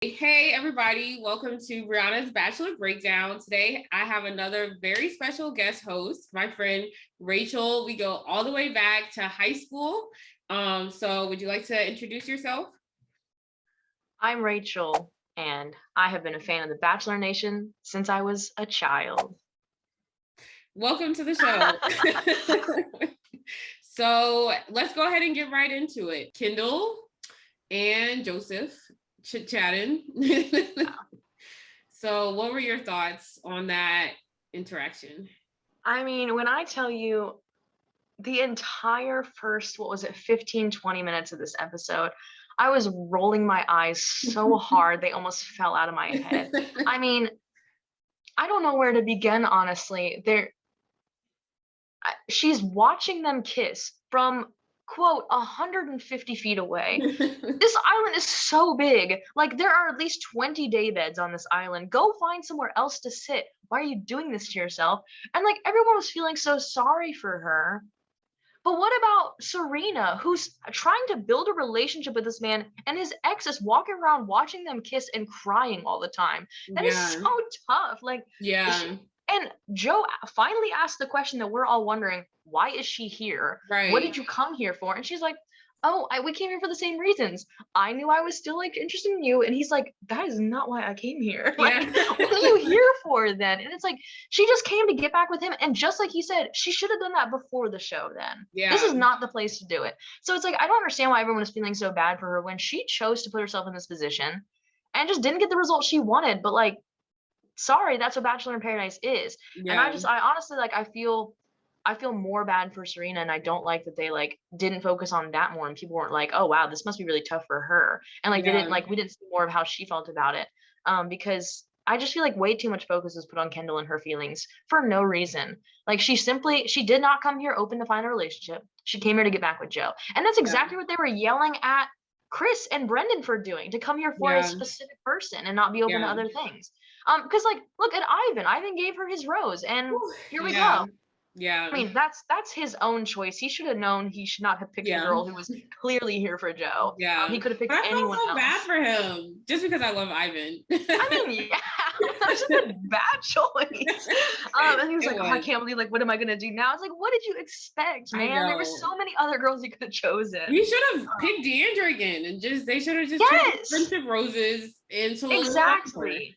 Hey everybody, welcome to Brianna's Bachelor Breakdown. Today I have another very special guest host, my friend Rachel. We go all the way back to high school. So would you like to introduce yourself? I'm Rachel, and I have been a fan of the Bachelor Nation since I was a child. Welcome to the show. So let's go ahead and get right into it. Kendall and Joseph chit-chatting. So what were your thoughts on that interaction? I mean, when I tell you the entire first, 15, 20 minutes of this episode, I was rolling my eyes so hard they almost fell out of my head. I mean, I don't know where to begin, honestly. She's watching them kiss from, quote, 150 feet away. This island is so big. Like, there are at least 20 day beds on this island. Go find somewhere else to sit. Why are you doing this to yourself? And like, everyone was feeling so sorry for her. But what about Serena, who's trying to build a relationship with this man, and his ex is walking around watching them kiss and crying all the time? That is so tough. Like, and Joe finally asked the question that we're all wondering, why is she here? Right. What did you come here for? And she's like, oh, we came here for the same reasons. I knew I was still like interested in you. And he's like, that is not why I came here. Like, what are you here for then? And it's like, she just came to get back with him. And just like he said, she should have done that before the show then. This is not the place to do it. So it's like, I don't understand why everyone is feeling so bad for her when she chose to put herself in this position and just didn't get the result she wanted. But like, sorry, that's what Bachelor in Paradise is. And I honestly, like, I feel more bad for Serena, and I don't like that they like didn't focus on that more, and people weren't like, oh wow, this must be really tough for her, and like we didn't see more of how she felt about it, because I just feel like way too much focus was put on Kendall and her feelings for no reason. Like, she did not come here open to find a relationship. She came here to get back with Joe, and that's exactly what they were yelling at Chris and Brendan for doing, to come here for a specific person and not be open to other things. Because like, look at Ivan gave her his rose, and here we go. I mean, that's his own choice. He should have known he should not have picked the girl who was clearly here for Joe. He could have picked anyone else. I felt so bad for him, just because I love Ivan. I mean, that's just a bad choice. And he was like, oh, I can't believe, like, what am I gonna do now? I was like, what did you expect, man? There were so many other girls you could have chosen. You should have picked Deandra again, and they should have just picked friendship roses until exactly.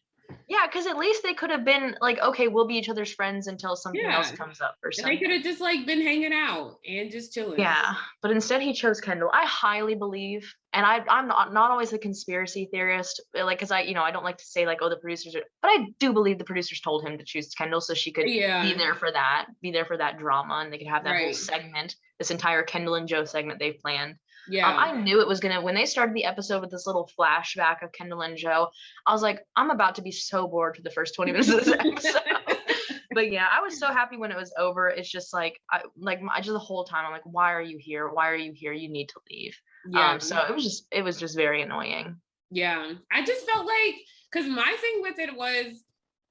Yeah, because at least they could have been like, okay, we'll be each other's friends until something else comes up or something. They could have just like been hanging out and just chilling. Yeah, but instead he chose Kendall. I highly believe, and I'm not always a conspiracy theorist, like, because I don't like to say like, oh, the producers are, but I do believe the producers told him to choose Kendall so she could be there for that drama, and they could have that whole segment, this entire Kendall and Joe segment they've planned. I knew it was when they started the episode with this little flashback of Kendall and Joe, I was like, I'm about to be so bored for the first 20 minutes of this episode. But yeah, I was so happy when it was over. It's just like, I just the whole time I'm like, why are you here? Why are you here? You need to leave. So it was just very annoying. Yeah, I just felt like, because my thing with it was,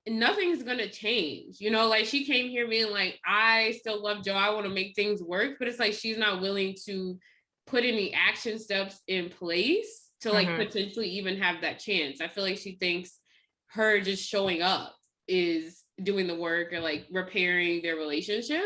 nothing's gonna change, like, she came here being like, I still love Joe, I want to make things work, but it's like she's not willing to put any action steps in place to like potentially even have that chance. I feel like she thinks her just showing up is doing the work or like repairing their relationship.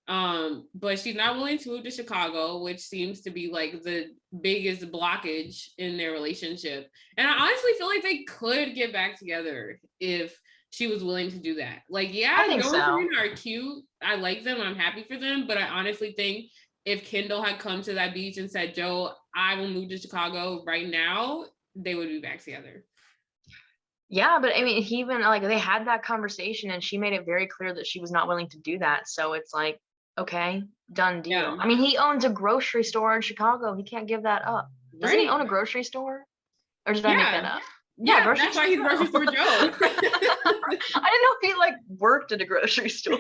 But she's not willing to move to Chicago, which seems to be like the biggest blockage in their relationship. And I honestly feel like they could get back together if she was willing to do that. Like, Joe and Serena are cute. I like them. I'm happy for them. But I honestly think if Kendall had come to that beach and said, Joe, I will move to Chicago right now, they would be back together. Yeah, but I mean, he even like, they had that conversation and she made it very clear that she was not willing to do that. So it's like, okay, done deal. Yeah. I mean, he owns a grocery store in Chicago. He can't give that up. Doesn't he own a grocery store? Or did I make that up? Yeah, that's why he's grocery store Joe. I didn't know if he like worked at a grocery store.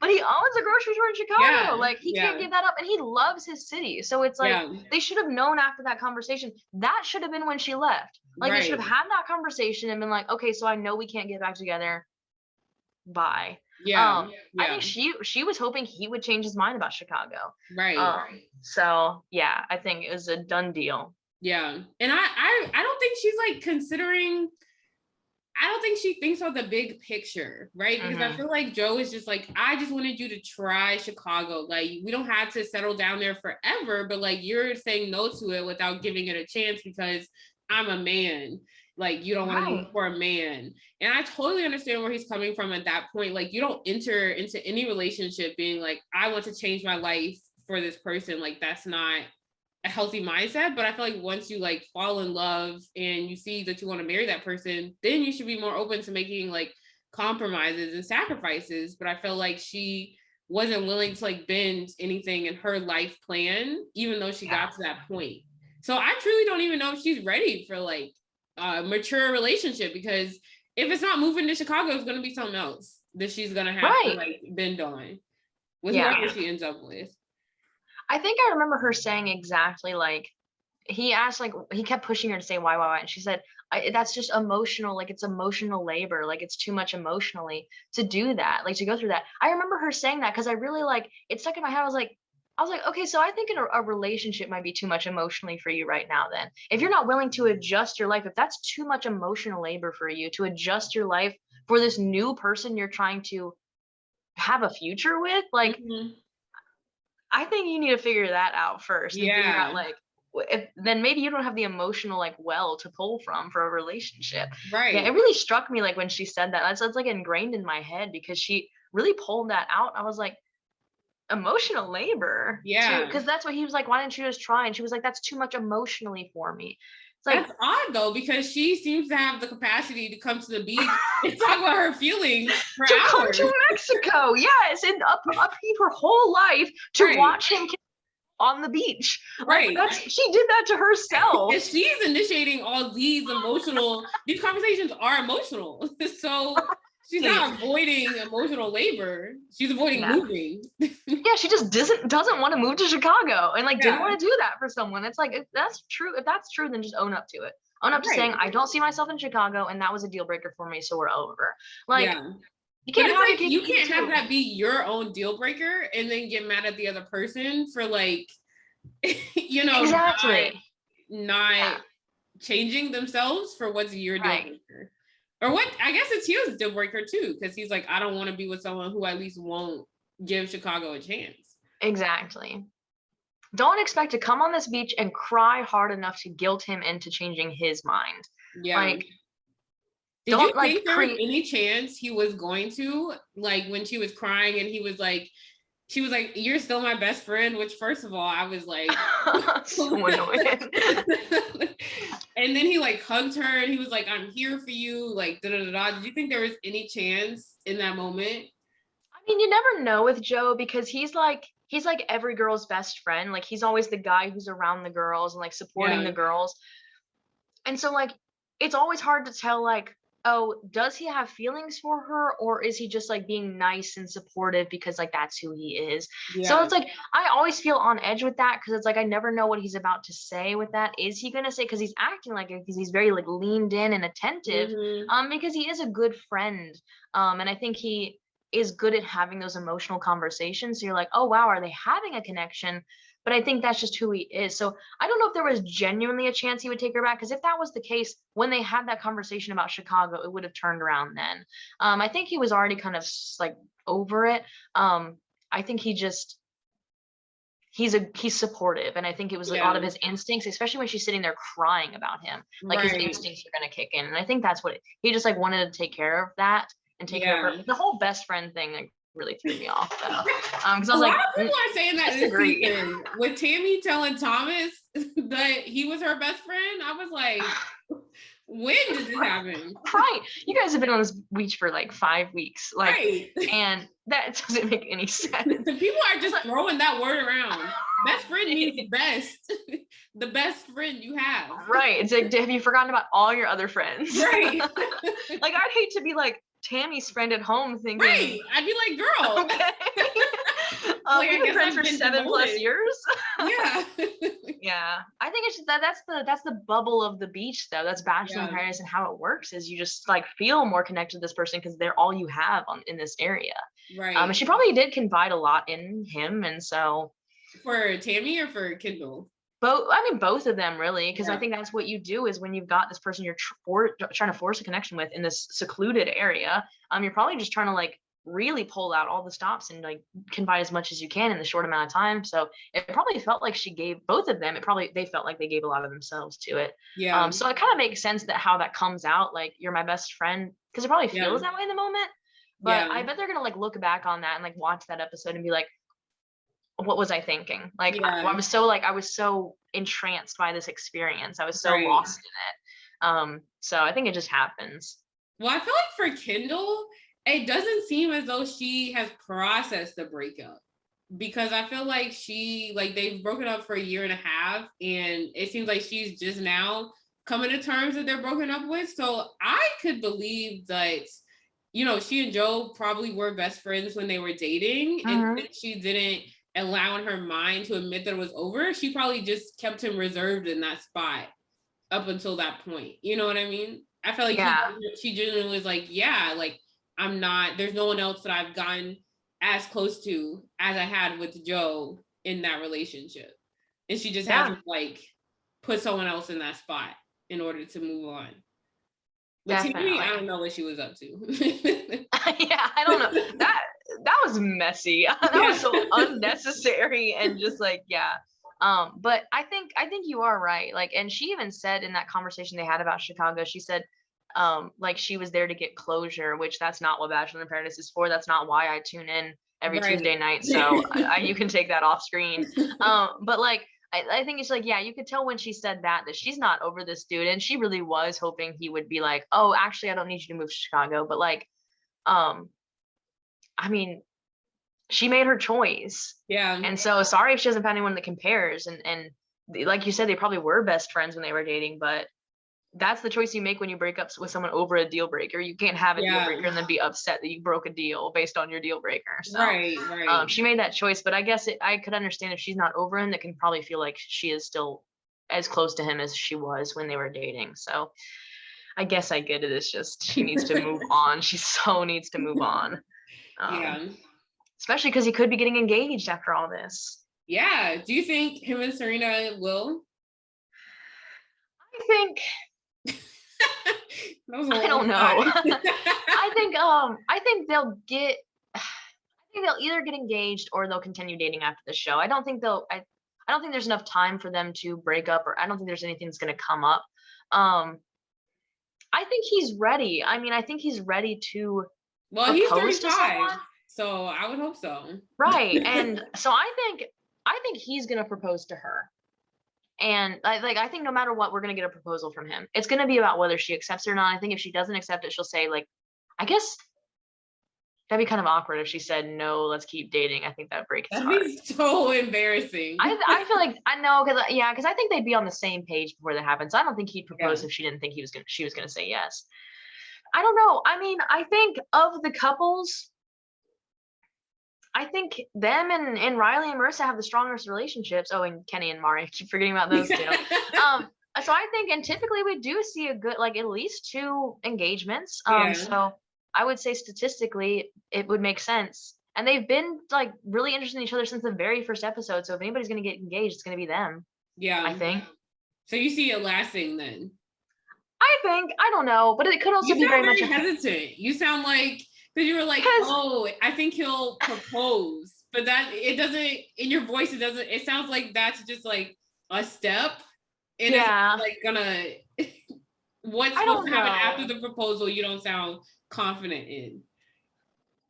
But he owns a grocery store in Chicago. Like, he can't give that up, and he loves his city. So it's like, they should have known after that conversation. That should have been when she left. Like, they should have had that conversation and been like, okay, so I know we can't get back together. Bye. I think she was hoping he would change his mind about Chicago. Right. So yeah, I think it was a done deal. Yeah. And I don't think she's like considering, I don't think she thinks of the big picture, right? Because I feel like Joe is just like, I just wanted you to try Chicago. Like, we don't have to settle down there forever, but like, you're saying no to it without giving it a chance because I'm a man. Like, you don't want to move for a man. And I totally understand where he's coming from at that point. Like, you don't enter into any relationship being like, I want to change my life for this person. Like, that's not a healthy mindset. But I feel like once you like fall in love and you see that you want to marry that person, then you should be more open to making like compromises and sacrifices. But I feel like she wasn't willing to like bend anything in her life plan, even though she got to that point. So I truly don't even know if she's ready for like a mature relationship, because if it's not moving to Chicago, it's going to be something else that she's going to have to like bend on with whoever she ends up with. I think I remember her saying exactly like, he asked, like, he kept pushing her to say why, and she said, that's just emotional, like, it's emotional labor, like, it's too much emotionally to do that, like, to go through that. I remember her saying that because I really, like, it stuck in my head. I was like, okay, so I think a relationship might be too much emotionally for you right now then. If you're not willing to adjust your life, if that's too much emotional labor for you to adjust your life for this new person you're trying to have a future with, like, I think you need to figure that out first and figure out, like, then maybe you don't have the emotional, like, well to pull from for a relationship. Right. Yeah, it really struck me, like, when she said that. That's like ingrained in my head because she really pulled that out. I was like, emotional labor. Yeah. Because that's what he was like, why didn't you just try? And she was like, that's too much emotionally for me. It's like, that's odd though, because she seems to have the capacity to come to the beach and talk about her feelings for to hours. come to Mexico, yes, and upheave her whole life to watch him on the beach. Like, she did that to herself. And she's initiating all these conversations are emotional. So she's not avoiding emotional labor. She's avoiding moving. Yeah, she just doesn't want to move to Chicago and like didn't want to do that for someone. It's like, if that's true, then just own up to it. Own up to saying, I don't see myself in Chicago and that was a deal breaker for me, so we're over. Like, you can't have that be your own deal breaker and then get mad at the other person for like, you know, not changing themselves for what's your deal breaker. Or what, I guess it's his deal breaker too, because he's like, I don't want to be with someone who at least won't give Chicago a chance. Exactly. Don't expect to come on this beach and cry hard enough to guilt him into changing his mind. Yeah. Like, did you think there was any chance he was going to, like, when she was crying and he was like, she was like, you're still my best friend, which first of all, I was like, so annoying. And then he like hugged her and he was like, I'm here for you, like, da da da. Did you think there was any chance in that moment? I mean, you never know with Joe because he's like every girl's best friend. Like, he's always the guy who's around the girls and like supporting the girls. And so like, it's always hard to tell, like, oh, does he have feelings for her or is he just like being nice and supportive because like that's who he is? So it's like, I always feel on edge with that because it's like, I never know what he's about to say with that. Is he going to say, because he's acting like it, because he's very like leaned in and attentive, because he is a good friend. And I think he is good at having those emotional conversations. So you're like, oh, wow, are they having a connection? But I think that's just who he is. So I don't know if there was genuinely a chance he would take her back, because if that was the case, when they had that conversation about Chicago, it would have turned around then. I think he was already kind of like over it. I think he's supportive, and I think it was a lot of his instincts, especially when she's sitting there crying about him, like his instincts are going to kick in. And I think that's what he just like wanted to take care of that and take care of her. The whole best friend thing, like, really threw me off though. Because I was like, a lot of people are saying that this season. With Tammy telling Thomas that he was her best friend, I was like, when did this happen? Right. You guys have been on this beach for like 5 weeks. Like, and that doesn't make any sense. People are just throwing that word around. Best friend means best. The best friend you have. Right. It's like, have you forgotten about all your other friends? Right. Like, I'd hate to be like Tammy's friend at home thinking. Right. I'd be like, girl. Okay. We've been friends for 7+ years. Yeah. Yeah. I think it's just that's the bubble of the beach though. That's Bachelor in Paradise, and how it works is you just like feel more connected to this person because they're all you have in this area. Right. And she probably did confide a lot in him, and so. For Tammy or for Kendall? both of them really, because I think that's what you do is when you've got this person you're trying to force a connection with in this secluded area, you're probably just trying to like really pull out all the stops and like confide as much as you can in the short amount of time. So it probably felt like she gave both of them. They felt like they gave a lot of themselves to it. Yeah. So it kind of makes sense that how that comes out, like you're my best friend, because it probably feels that way in the moment. But I bet they're gonna like look back on that and like watch that episode and be like, what was I thinking? Like I was so entranced by this experience. I was so lost in it. So I think it just happens. Well, I feel like for Kendall, it doesn't seem as though she has processed the breakup, because I feel like they've broken up for a year and a half, and it seems like she's just now coming to terms that they're broken up with. So I could believe that, you know, she and Joe probably were best friends when they were dating, and since she didn't allow in her mind to admit that it was over, she probably just kept him reserved in that spot up until that point. You know what I mean? I feel like she genuinely was like, like, I'm not, there's no one else that I've gotten as close to as I had with Joe in that relationship. And she just hasn't like put someone else in that spot in order to move on. But Tammy, I don't know what she was up to. I don't know. That was messy. That was so unnecessary and just like, but I think you are right. Like, and she even said in that conversation they had about Chicago, she said, like she was there to get closure, which that's not what Bachelor in Paradise is for. That's not why I tune in every Tuesday night. So you can take that off screen. But like, I think it's like, you could tell when she said that she's not over this dude. And she really was hoping he would be like, oh, actually, I don't need you to move to Chicago. But like, I mean, she made her choice. Yeah. And so sorry if she doesn't find anyone that compares. And like you said, they probably were best friends when they were dating, but that's the choice you make when you break up with someone over a deal breaker. You can't have a deal breaker and then be upset that you broke a deal based on your deal breaker. So, she made that choice, but I guess I could understand if she's not over him, that can probably feel like she is still as close to him as she was when they were dating. So I guess I get it. It's just, she needs to move on. She so needs to move on. Especially because he could be getting engaged after all this. Yeah. Do you think him and Serena will? I think I don't know. I think they'll either get engaged or they'll continue dating after the show. I don't think there's enough time for them to break up, or I don't think there's anything that's going to come up. I think he's ready. I mean, I think he's ready to. Well, he's 35, so I would hope so. Right, and so I think he's going to propose to her. And I think no matter what, we're going to get a proposal from him. It's going to be about whether she accepts it or not. I think if she doesn't accept it, she'll say, like, I guess that'd be kind of awkward if she said, no, let's keep dating. I think that'd break his heart. That'd be so embarrassing. I feel like, I know, because I think they'd be on the same page before that happens. So I don't think he'd propose if she didn't think she was going to say yes. I don't know. I mean, I think of the couples, I think them and Riley and Maurissa have the strongest relationships. Oh, and Kenny and Mari. I keep forgetting about those two. So I think, and typically we do see a good, like at least 2 engagements. So I would say statistically it would make sense. And they've been like really interested in each other since the very first episode. So if anybody's going to get engaged, it's going to be them. Yeah. I think. So you see it lasting then? I don't know, but it could also be very much hesitant. You sound like, because you were like, oh, I think he'll propose, but that it doesn't, in your voice, it sounds like that's just like a step. And it's like gonna, what's supposed to happen after the proposal, you don't sound confident in.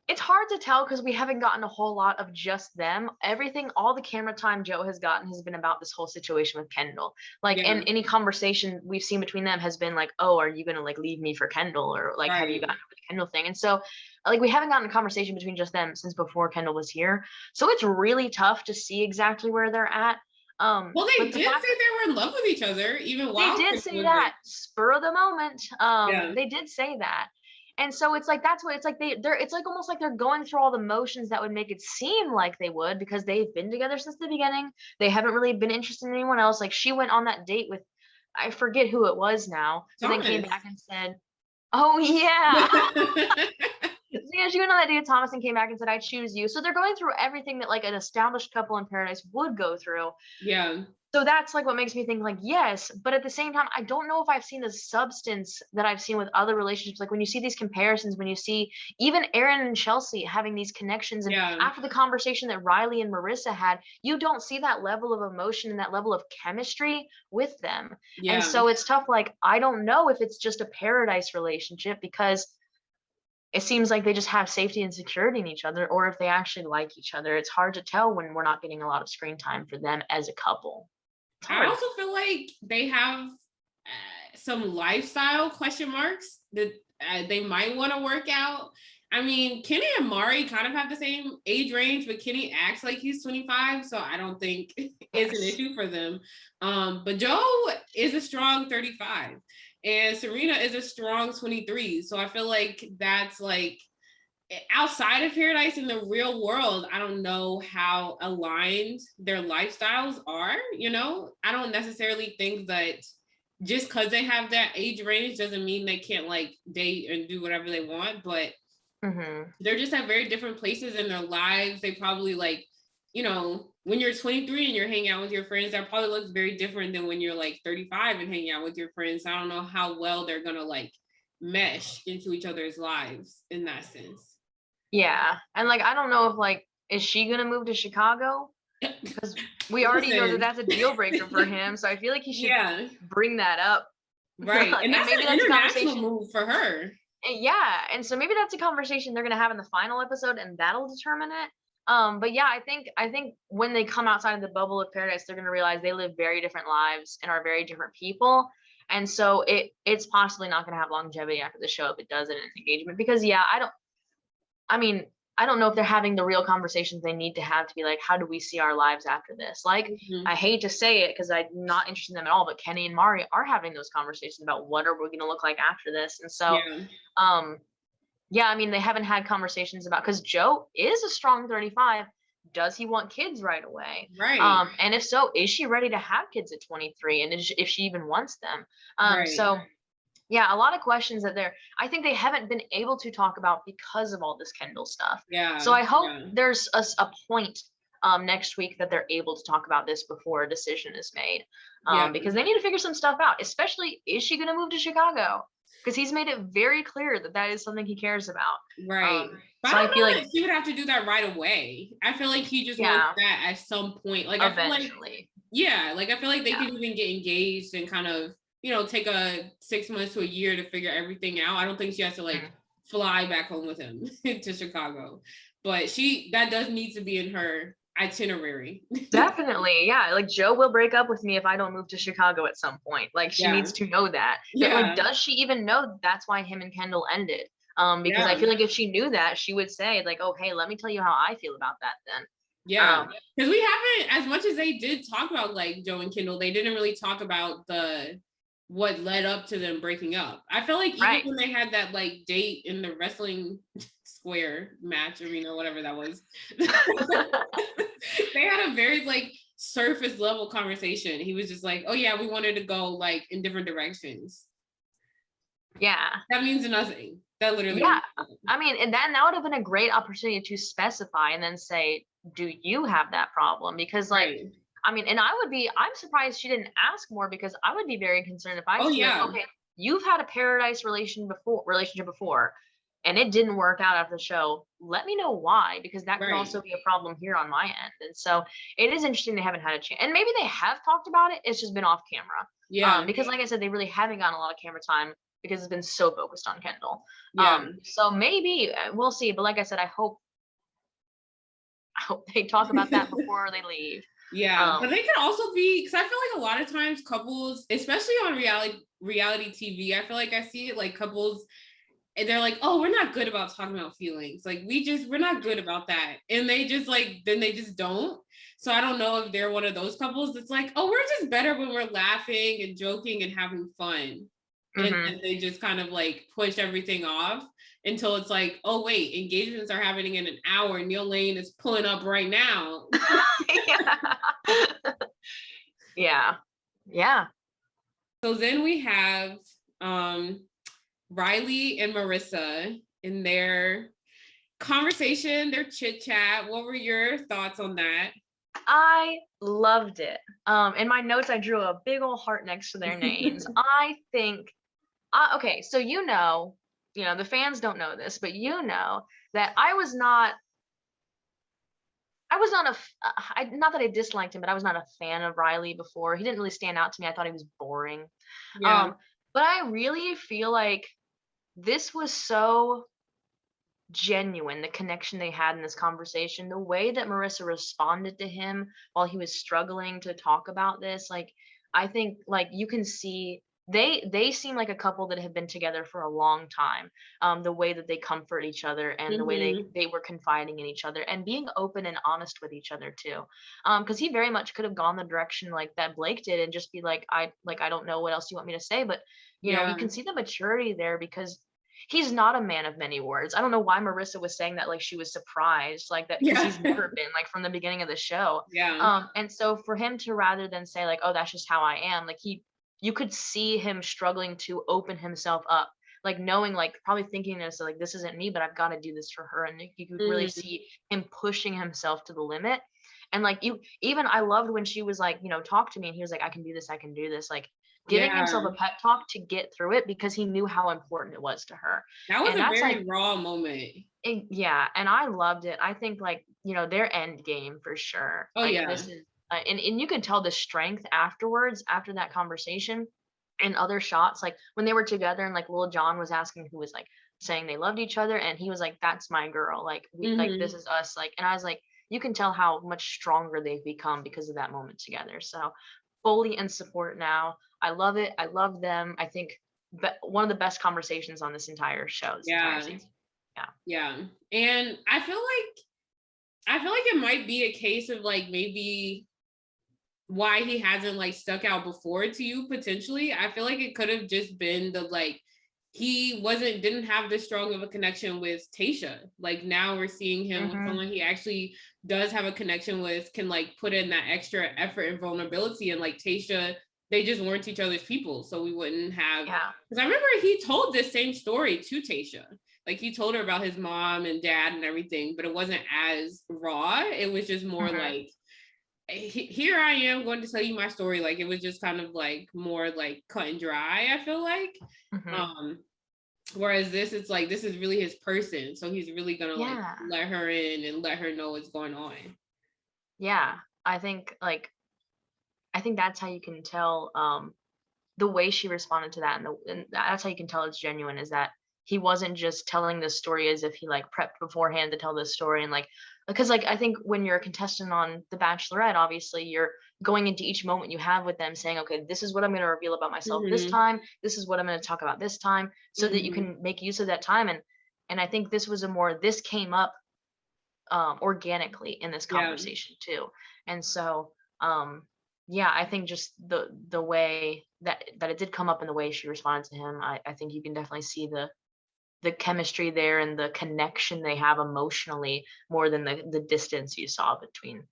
It's hard to tell because we haven't gotten a whole lot of just them. Everything, all the camera time Joe has gotten has been about this whole situation with Kendall. Like, and any conversation we've seen between them has been like, oh, are you going to like leave me for Kendall? Or like, have you gotten over the Kendall thing? And so like, we haven't gotten a conversation between just them since before Kendall was here. So it's really tough to see exactly where they're at. Well, they did say they were in love with each other, even while they did say that spur of the moment. They did say that. And so it's like, that's what it's like. It's like almost like they're going through all the motions that would make it seem like they would, because they've been together since the beginning. They haven't really been interested in anyone else. Like she went on that date with, I forget who it was now. So then came back and said, oh yeah. Yeah, she went on that date with Thomas and came back and said, I choose you. So they're going through everything that like an established couple in Paradise would go through. Yeah. So that's like what makes me think like, yes, but at the same time, I don't know if I've seen the substance that I've seen with other relationships. Like when you see these comparisons, when you see even Aaron and Chelsea having these connections, and Yeah. after the conversation that Riley and Maurissa had, you don't see that level of emotion and that level of chemistry with them. And Yeah. so it's tough. Like, I don't know if it's just a paradise relationship because it seems like they just have safety and security in each other, or if they actually like each other. It's hard to tell when we're not getting a lot of screen time for them as a couple. I also feel like they have some lifestyle question marks that they might want to work out. I mean, Kenny and Mari kind of have the same age range, but Kenny acts like he's 25, so I don't think it's an issue for them. But Joe is a strong 35, and Serena is a strong 23. So I feel like that's like outside of paradise in the real world, I don't know how aligned their lifestyles are. I don't necessarily think that just because they have that age range doesn't mean they can't like date and do whatever they want, but they're just at very different places in their lives. They probably like, when you're 23 and you're hanging out with your friends, that probably looks very different than when you're like 35 and hanging out with your friends. I don't know how well they're gonna like mesh into each other's lives in that sense. Yeah. And like, I don't know if like, is she going to move to Chicago? Because we already know that that's a deal breaker for him. So I feel like he should bring that up. Right. Like, and that's maybe an that's a international conversation move for her. Yeah. And so maybe that's a conversation they're going to have in the final episode, and that'll determine it. But yeah, I think when they come outside of the bubble of paradise, they're going to realize they live very different lives and are very different people. And so it's possibly not going to have longevity after the show if it does in an engagement, because I don't know if they're having the real conversations they need to have to be like, how do we see our lives after this? Like, I hate to say it because I'm not interested in them at all, but Kenny and Mari are having those conversations about what are we going to look like after this. And so, I mean, they haven't had conversations about, because Joe is a strong 35. Does he want kids right away? Right. And if so, is she ready to have kids at 23? And if she even wants them? So yeah, a lot of questions that I think they haven't been able to talk about because of all this Kendall stuff. Yeah. So I hope there's a point next week that they're able to talk about this before a decision is made. Because they need to figure some stuff out, especially, is she going to move to Chicago? Because he's made it very clear that that is something he cares about. Right. But so I feel like he would have to do that right away. I feel like he just wants that at some point. Like, eventually. I feel like they can even get engaged and kind of, take a 6 months to a year to figure everything out. I don't think she has to like fly back home with him to Chicago, but that does need to be in her itinerary. Definitely. Yeah. Like, Joe will break up with me if I don't move to Chicago at some point. Like, she needs to know that. But like, does she even know that's why him and Kendall ended? Because I feel like if she knew that, she would say like, oh, hey, let me tell you how I feel about that then. Yeah. Because we haven't, as much as they did talk about like Joe and Kendall, they didn't really talk about what led up to them breaking up. I feel like even when they had that like date in the wrestling square match arena, whatever that was, they had a very like surface level conversation. He was just like, oh yeah, we wanted to go like in different directions. Yeah. That means nothing. That literally. Yeah. I mean, and that would have been a great opportunity to specify and then say, do you have that problem? Because like, I mean, and I'm surprised she didn't ask more, because I would be very concerned if I see like, okay, you've had a paradise relationship before, and it didn't work out after the show. Let me know why, because that could also be a problem here on my end. And so it is interesting they haven't had a chance, and maybe they have talked about it. It's just been off camera. Yeah. Because like I said, they really haven't gotten a lot of camera time because it's been so focused on Kendall. So maybe we'll see. But like I said, I hope they talk about that before they leave. Yeah, but they can also be, because I feel like a lot of times couples, especially on reality TV, I feel like I see it like couples, and they're like, oh, we're not good about talking about feelings. Like we're not good about that. And they just like, then they just don't. So I don't know if they're one of those couples that's like, oh, we're just better when we're laughing and joking and having fun. And then they just kind of like push everything off until it's like, oh wait, engagements are happening in an hour and Neil Lane is pulling up right now. Yeah. So then we have Riley and Maurissa in their conversation, their chit chat. What were your thoughts on that? I loved it. In my notes, I drew a big old heart next to their names. I think, okay, so the fans don't know this, but that not that I disliked him, but I was not a fan of Riley before. He didn't really stand out to me. I thought he was boring. Yeah. But I really feel like this was so genuine, the connection they had in this conversation, the way that Maurissa responded to him while he was struggling to talk about this. Like, I think like you can see they seem like a couple that have been together for a long time. The way that they comfort each other and the way they were confiding in each other and being open and honest with each other too. Because he very much could have gone the direction like that Blake did and just be like, I don't know what else you want me to say. But you can see the maturity there because he's not a man of many words. I don't know why Maurissa was saying that like she was surprised like that because he's never been like from the beginning of the show. And so for him to rather than say like, oh, that's just how I am, like you could see him struggling to open himself up, like knowing, like probably thinking this like this isn't me, but I've got to do this for her. And you could really see him pushing himself to the limit. And like I loved when she was like, talk to me, and he was like, I can do this, like giving himself a pep talk to get through it because he knew how important it was to her. That was a very raw moment. And I loved it. I think like, their end game for sure. Oh, like, this is and you can tell the strength afterwards, after that conversation and other shots, like when they were together and like Lil Jon was asking who was like saying they loved each other, and he was like, that's my girl, like we like this is us, like, and I was like, you can tell how much stronger they've become because of that moment together. So fully in support now. I love it. I love them. I think one of the best conversations on this entire show. Entire season. Yeah. And I feel like it might be a case of like maybe why he hasn't like stuck out before to you potentially. I feel like it could have just been the like he didn't have this strong of a connection with Tayshia. Like now we're seeing him with someone he actually does have a connection with, can like put in that extra effort and vulnerability. And like Tayshia, they just weren't each other's people. So we wouldn't have, because I remember he told this same story to Tayshia. Like he told her about his mom and dad and everything, but it wasn't as raw. It was just more like, here I am going to tell you my story. Like it was just kind of like more like cut and dry, I feel like. Whereas this, it's like, this is really his person. So he's really gonna like let her in and let her know what's going on. Yeah, I think that's how you can tell the way she responded to that, and that's how you can tell it's genuine, is that he wasn't just telling this story as if he like prepped beforehand to tell this story. And like, because like I think when you're a contestant on The Bachelorette, obviously you're going into each moment you have with them saying, okay, this is what I'm going to reveal about myself this time, this is what I'm going to talk about this time, so that you can make use of that time. And I think this was this came up organically in this conversation too. And so I think just the way that it did come up in the way she responded to him, I think you can definitely see the chemistry there and the connection they have emotionally more than the distance you saw between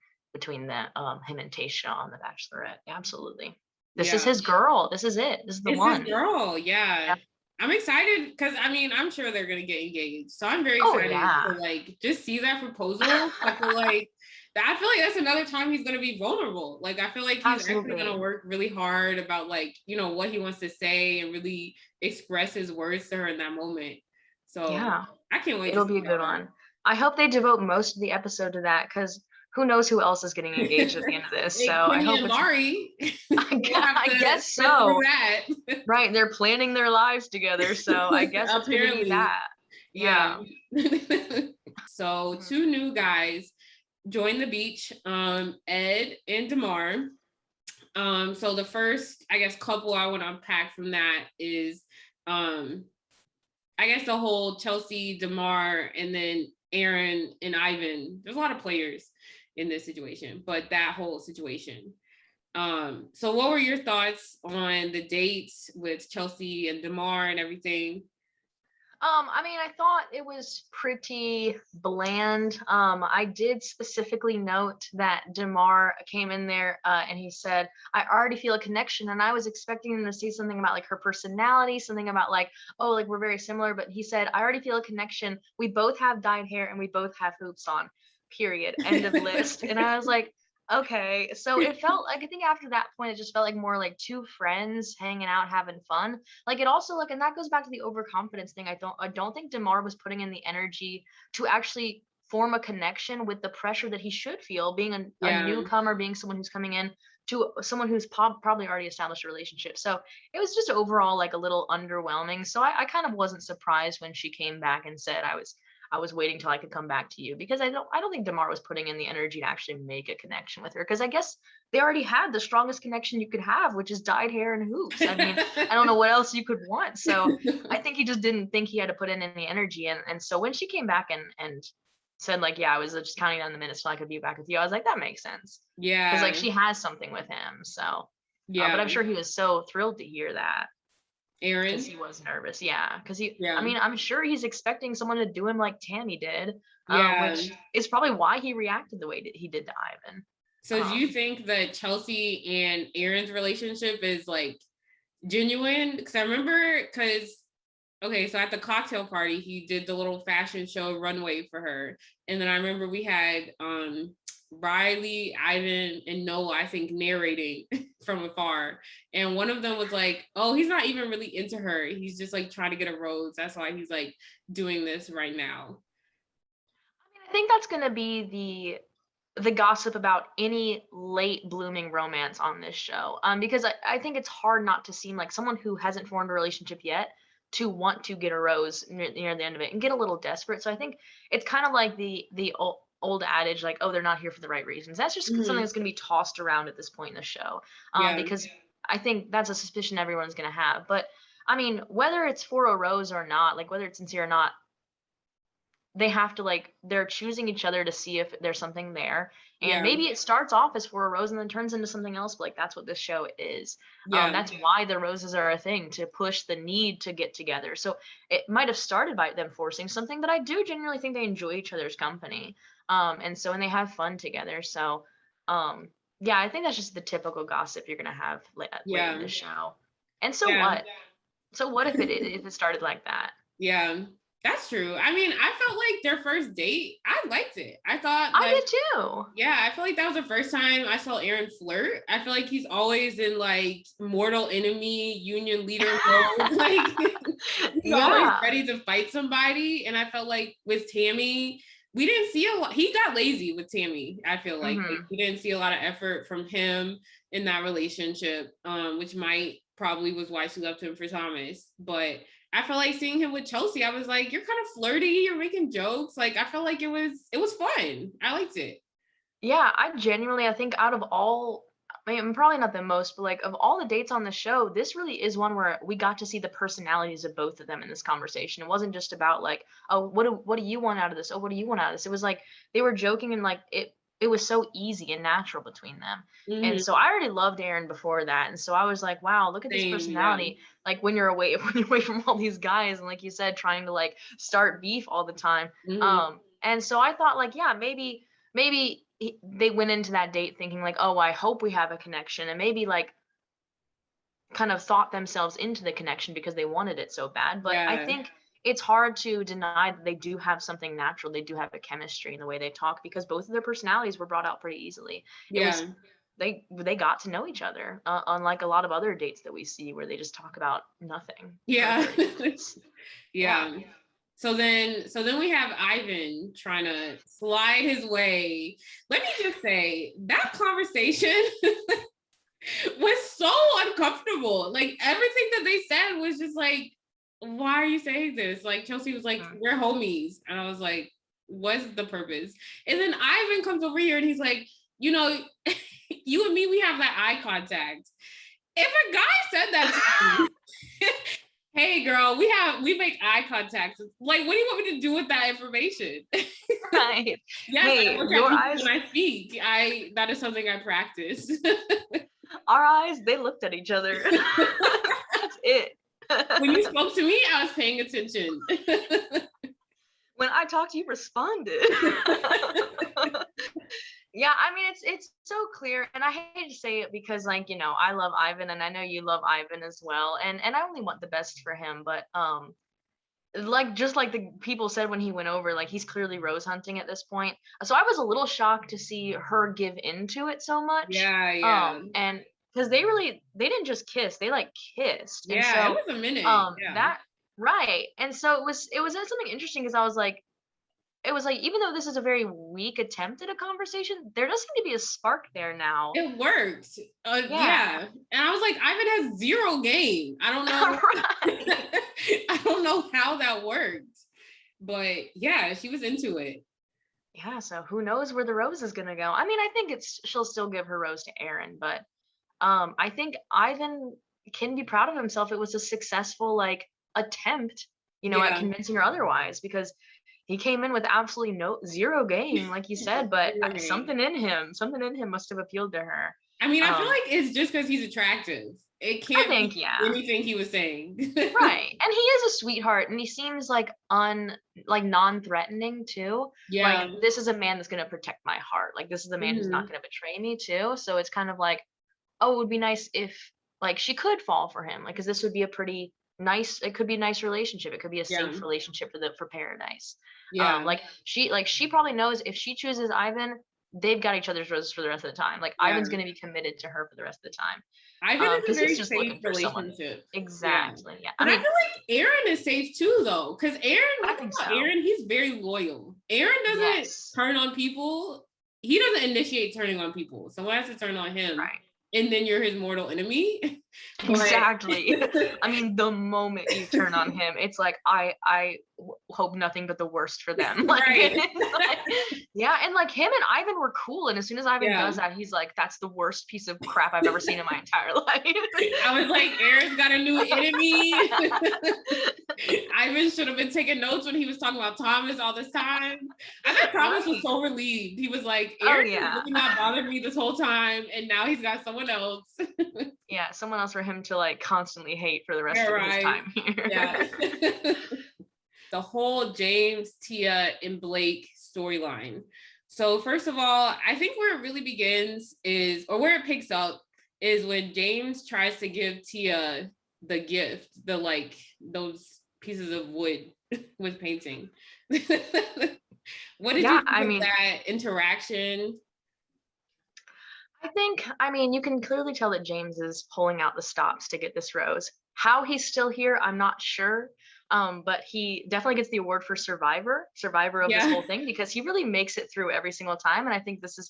the him and Tayshia on The Bachelorette. Absolutely. This is his girl. This is it. This is the one. His girl. Yeah. I'm excited because I mean, I'm sure they're gonna get engaged. So I'm very excited to like just see that proposal. I feel like that's another time he's gonna be vulnerable. Like I feel like he's actually gonna work really hard about like, what he wants to say and really express his words to her in that moment. So I can't wait. It'll be a good one. I hope they devote most of the episode to that, because who knows who else is getting engaged at the end of this. So I hope Mari. I guess so. Right, they're planning their lives together, so I guess it's gonna be that. Yeah. So 2 new guys join the beach, Ed and Demar. So the first, I guess, couple I want to unpack from that is I guess the whole Chelsea, Demar, and then Aaron and Ivan. There's a lot of players in this situation, but that whole situation. So what were your thoughts on the dates with Chelsea and Demar and everything? I mean, I thought it was pretty bland. I did specifically note that Demar came in there and he said, I already feel a connection. And I was expecting him to say something about like her personality, something about like, oh, like we're very similar. But he said, I already feel a connection. We both have dyed hair and we both have hoops on, period. End of list. And I was like, Okay, so it felt like, I think after that point, it just felt like more like two friends hanging out, having fun. Like it also like, and that goes back to the overconfidence thing. I don't think Demar was putting in the energy to actually form a connection with the pressure that he should feel being a Yeah. newcomer, being someone who's coming in to someone who's probably already established a relationship. So it was just overall like a little underwhelming. So I kind of wasn't surprised when she came back and said I was waiting till I could come back to you, because I don't think Demar was putting in the energy to actually make a connection with her, because I guess they already had the strongest connection you could have, which is dyed hair and hoops. I mean, I don't know what else you could want. So I think he just didn't think he had to put in any energy. And so when she came back and said like, yeah, I was just counting down the minutes so I could be back with you, I was like, that makes sense. Because like Yeah. she has something with him. So Yeah. but I'm sure he was so thrilled to hear that. Because Aaron. he was nervous, yeah. Because I Yeah. mean, I'm sure he's expecting someone to do him like Tammy did, Yeah. which is probably why he reacted the way that he did to Ivan. So do you think that Chelsea and Aaron's relationship is like genuine? Because I remember, okay, so at the cocktail party, he did the little fashion show runway for her. And then I remember we had Riley, Ivan, and Noah, I think, narrating from afar. And one of them was like, oh, he's not even really into her. He's just like trying to get a rose. That's why he's like doing this right now. I think that's going to be the gossip about any late blooming romance on this show. Because I think it's hard not to seem like someone who hasn't formed a relationship yet to want to get a rose near the end of it and get a little desperate. So I think it's kind of like the old adage, like, oh, they're not here for the right reasons. That's just something that's going to be tossed around at this point in the show. Yeah. Because I think that's a suspicion everyone's going to have. But I mean, whether it's for a rose or not, like whether it's sincere or not, they have to like, they're choosing each other to see if there's something there. And Yeah. maybe it starts off as for a rose and then turns into something else, but like that's what this show is. Yeah. That's why the roses are a thing, to push the need to get together. So it might have started by them forcing something, but I do genuinely think they enjoy each other's company. And so, and they have fun together. So yeah, I think that's just the typical gossip you're gonna have late in the show. And so Yeah. what? So what if it started like that? Yeah. That's true. I mean, I felt like their first date, I liked it. I thought I did too. Yeah, I feel like that was the first time I saw Aaron flirt. I feel like he's always in like mortal enemy, union leader mode. Like he's always ready to fight somebody. And I felt like with Tammy, we didn't see a lot. He got lazy with Tammy. I feel like, we didn't see a lot of effort from him in that relationship, which probably was why she left him for Thomas. But I felt like seeing him with Chelsea, I was like, you're kind of flirty, you're making jokes. Like I felt like it was fun. I liked it. Yeah, I think out of all, I mean, probably not the most, but like of all the dates on the show, this really is one where we got to see the personalities of both of them in this conversation. It wasn't just about like, oh, what do you want out of this? Oh, what do you want out of this? It was like they were joking, and like it was so easy and natural between them. And so I already loved Aaron before that. And so I was like, wow, look at this personality. Yeah. Like when you're away from all these guys, and like you said, trying to like start beef all the time. And so I thought like, yeah, maybe they went into that date thinking like, oh, I hope we have a connection, and maybe like kind of thought themselves into the connection because they wanted it so bad. But I think it's hard to deny that they do have something natural. They do have a chemistry in the way they talk, because both of their personalities were brought out pretty easily. They got to know each other, unlike a lot of other dates that we see where they just talk about nothing. Yeah. So then we have Ivan trying to slide his way. Let me just say that conversation was so uncomfortable. Like everything that they said was just like, why are you saying this? Like Chelsea was like, we're homies. And I was like, what's the purpose? And then Ivan comes over here and he's like, you know, you and me, we have that eye contact. If a guy said that to me, hey girl, we make eye contact. Like, what do you want me to do with that information? Right. Yes, hey, I look at people when I speak. That is something I practice. Our eyes, they looked at each other. That's it. When you spoke to me, I was paying attention. When I talked, you responded. Yeah, I mean, it's so clear, and I hate to say it because, like, you know, I love Ivan, and I know you love Ivan as well, and I only want the best for him, but like just like the people said when he went over, like he's clearly rose hunting at this point. So I was a little shocked to see her give into it so much. Yeah. And because they didn't just kiss, they like kissed. And Yeah, it so was a minute. that right. And so it was something interesting because I was like, it was like, even though this is a very weak attempt at a conversation, there does seem to be a spark there now. It worked. Yeah. And I was like, Ivan has zero game. I don't know. I don't know how that worked. But yeah, she was into it. Yeah, so who knows where the rose is gonna go? I mean, I think she'll still give her rose to Aaron, but I think Ivan can be proud of himself. It was a successful like attempt, at convincing her otherwise, because he came in with absolutely zero game, like you said, but something in him must have appealed to her. I mean, I feel like it's just because he's attractive. It can't be anything he was saying. Right. And he is a sweetheart, and he seems like non-threatening too. Yeah. Like, this is a man that's gonna protect my heart. Like, this is a man who's not gonna betray me too. So it's kind of like, oh, it would be nice if like she could fall for him. Like, because this would be a pretty nice, it could be a nice relationship. It could be a safe relationship for paradise. Yeah. She probably knows if she chooses Ivan, they've got each other's roses for the rest of the time. Like, Ivan's gonna be committed to her for the rest of the time. Ivan is a very safe relationship. Exactly. Yeah. But I feel like Aaron is safe too, though, because Aaron, he's very loyal. Aaron doesn't turn on people. He doesn't initiate turning on people. Someone has to turn on him. Right. And then you're his mortal enemy. Exactly. I mean, the moment you turn on him, it's like, I hope nothing but the worst for them. Like, right. Yeah, and like him and Ivan were cool, and as soon as Ivan does that, he's like, that's the worst piece of crap I've ever seen in my entire life. I was like, Aaron's got a new enemy. Ivan should have been taking notes when he was talking about Thomas all this time. I think Thomas was so relieved. He was like, Aaron really not bothered me this whole time, and now he's got someone else. Yeah, someone else for him to like constantly hate for the rest of his time here. Yeah. The whole James, Tia, and Blake storyline. So first of all, I think where it really begins or where it picks up is when James tries to give Tia the gift, those pieces of wood with painting. What did you think of that interaction? I mean, you can clearly tell that James is pulling out the stops to get this rose. How he's still here, I'm not sure. But he definitely gets the award for survivor of this whole thing, because he really makes it through every single time. And I think this is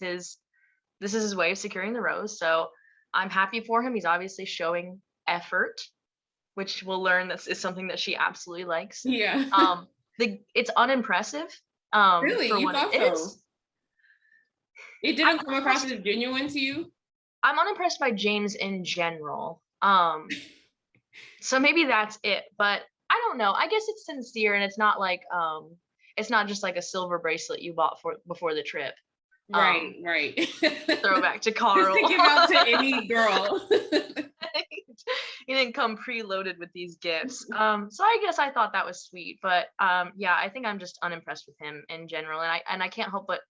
his way of securing the rose. So I'm happy for him. He's obviously showing effort, which we'll learn that is something that she absolutely likes. Yeah. It's unimpressive. Really? You thought so? It didn't come across as genuine to you? I'm unimpressed by James in general. So maybe that's it, but I don't know. I guess it's sincere, and it's not like it's not just like a silver bracelet you bought before the trip. Right. Throwback to Carl. Just to give out to any girl. He didn't come preloaded with these gifts. So I guess I thought that was sweet, but yeah, I think I'm just unimpressed with him in general, and I can't help but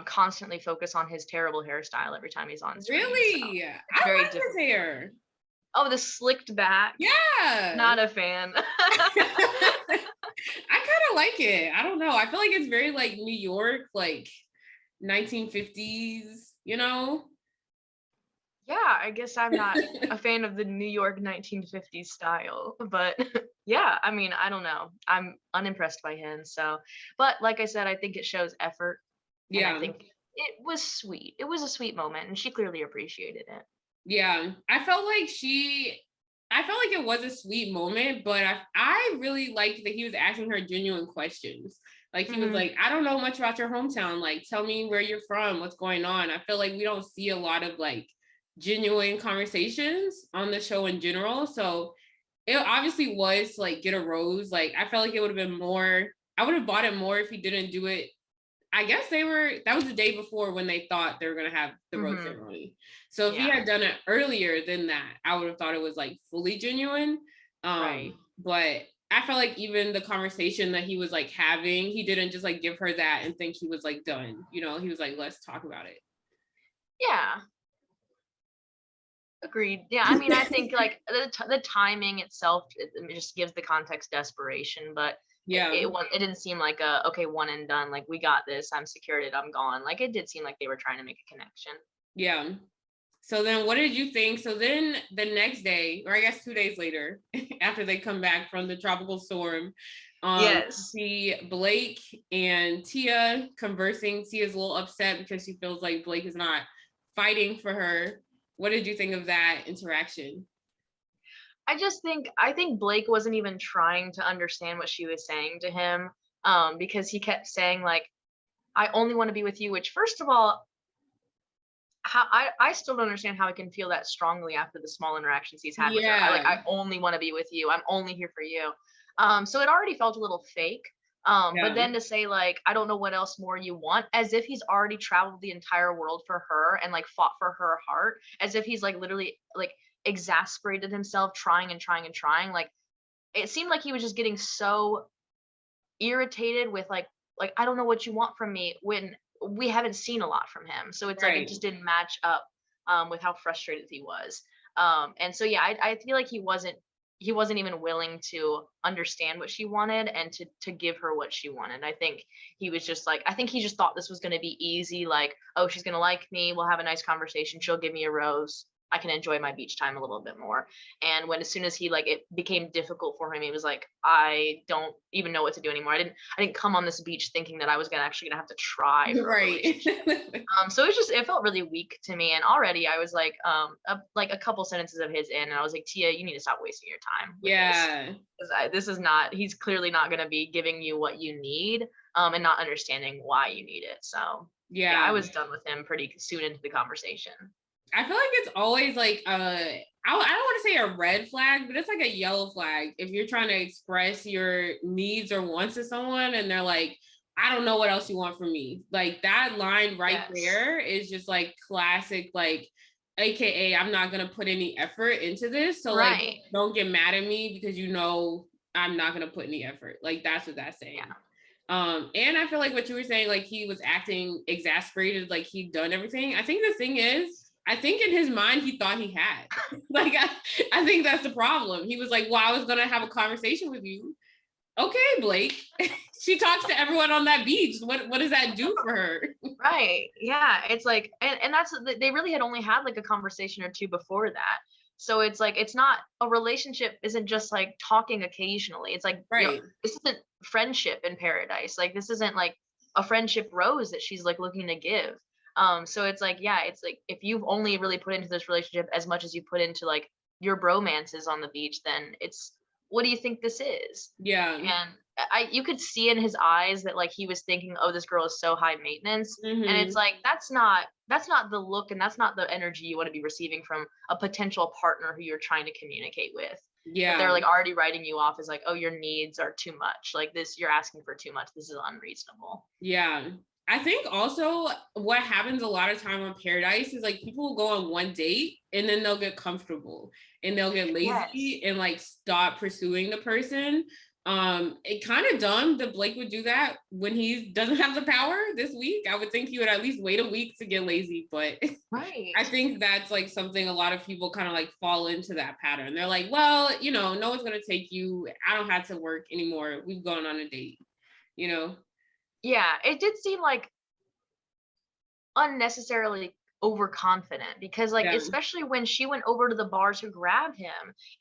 constantly focus on his terrible hairstyle every time he's on screen. Really? So I like his hair. Oh, the slicked back. Yeah. Not a fan. I kind of like it. I don't know. I feel like it's very like New York, like 1950s, Yeah, I guess I'm not a fan of the New York 1950s style, but yeah, I mean, I don't know. I'm unimpressed by him. So, but like I said, I think it shows effort. Yeah. And I think it was sweet. It was a sweet moment, and she clearly appreciated it. Yeah, I felt like it was a sweet moment, but I really liked that he was asking her genuine questions. Like, he was like, I don't know much about your hometown. Like, tell me where you're from, what's going on. I feel like we don't see a lot of like genuine conversations on the show in general. So it obviously was to, like, get a rose. Like, I felt like it would have been more, I would have bought it more if he didn't do it. I guess that was the day before when they thought they were going to have the rose ceremony. So if he had done it earlier than that, I would have thought it was like fully genuine. Right. But I felt like even the conversation that he was like having, he didn't just like give her that and think he was like done. He was like, let's talk about it. Yeah. Agreed. Yeah, I mean, I think like the timing itself, it just gives the context desperation, but Yeah. it didn't seem like a okay, one and done. Like, we got this. I'm secured. I'm gone. Like, it did seem like they were trying to make a connection. Yeah. So then what did you think? So then the next day, or I guess 2 days later, after they come back from the tropical storm, Yes. see Blake and Tia conversing. Tia's a little upset because she feels like Blake is not fighting for her. What did you think of that interaction? I think Blake wasn't even trying to understand what she was saying to him, because he kept saying like, I only want to be with you, which first of all, how I still don't understand how I can feel that strongly after the small interactions he's had with her. I only want to be with you. I'm only here for you. So it already felt a little fake. But then to say like, I don't know what else more you want, as if he's already traveled the entire world for her and like fought for her heart, as if he's like literally like exasperated himself trying and trying and trying. Like, it seemed like he was just getting so irritated with like I don't know what you want from me, when we haven't seen a lot from him. So it's like it just didn't match up with how frustrated he was. And so yeah, I feel like he wasn't even willing to understand what she wanted and to give her what she wanted. I think he was just like, I think he just thought this was going to be easy, like, oh, she's going to like me, we'll have a nice conversation, she'll give me a rose, I can enjoy my beach time a little bit more. And when as soon as he like it became difficult for him, he was like, I don't even know what to do anymore. I didn't come on this beach thinking that I was gonna have to try for a relationship. So it felt really weak to me. And already I was like, like a couple sentences of his in, and I was like, Tia, you need to stop wasting your time with this. This is not, he's clearly not gonna be giving you what you need, and not understanding why you need it. So yeah, I was done with him pretty soon into the conversation. I feel like it's always like I don't want to say a red flag, but it's like a yellow flag if you're trying to express your needs or wants to someone and they're like, I don't know what else you want from me. Like, that line right there is just like classic, like, AKA I'm not gonna put any effort into this. So like, don't get mad at me because you know I'm not gonna put any effort. Like, that's what that's saying. And I feel like what you were saying, like he was acting exasperated, like he'd done everything. I think the thing is, I think in his mind, he thought he had. Like, I think that's the problem. He was like, well, I was going to have a conversation with you. Okay, Blake. She talks to everyone on that beach. What does that do for her? Right. Yeah. It's like, and that's, they really had only had like a conversation or two before that. So it's like, it's not, a relationship isn't just like talking occasionally. It's like, you know, this isn't friendship in paradise. Like, this isn't like a friendship rose that she's like looking to give. So it's like, yeah, it's like, if you've only really put into this relationship as much as you put into like your bromances on the beach, then it's, what do you think this is? Yeah. And you could see in his eyes that like he was thinking, oh, this girl is so high maintenance. And it's like, that's not the look and that's not the energy you want to be receiving from a potential partner who you're trying to communicate with. Yeah. If they're like already writing you off as like, oh, your needs are too much. Like, this, you're asking for too much. This is unreasonable. Yeah. I think also what happens a lot of time on Paradise is like people will go on one date and then they'll get comfortable and they'll get lazy and like stop pursuing the person. It kind of dumb that Blake would do that when he doesn't have the power this week. I would think he would at least wait a week to get lazy, but I think that's like something a lot of people kind of like fall into that pattern. They're like, well, you know, no one's gonna take you. I don't have to work anymore. We've gone on a date, you know? Yeah, it did seem like unnecessarily overconfident because like especially when she went over to the bar to grab him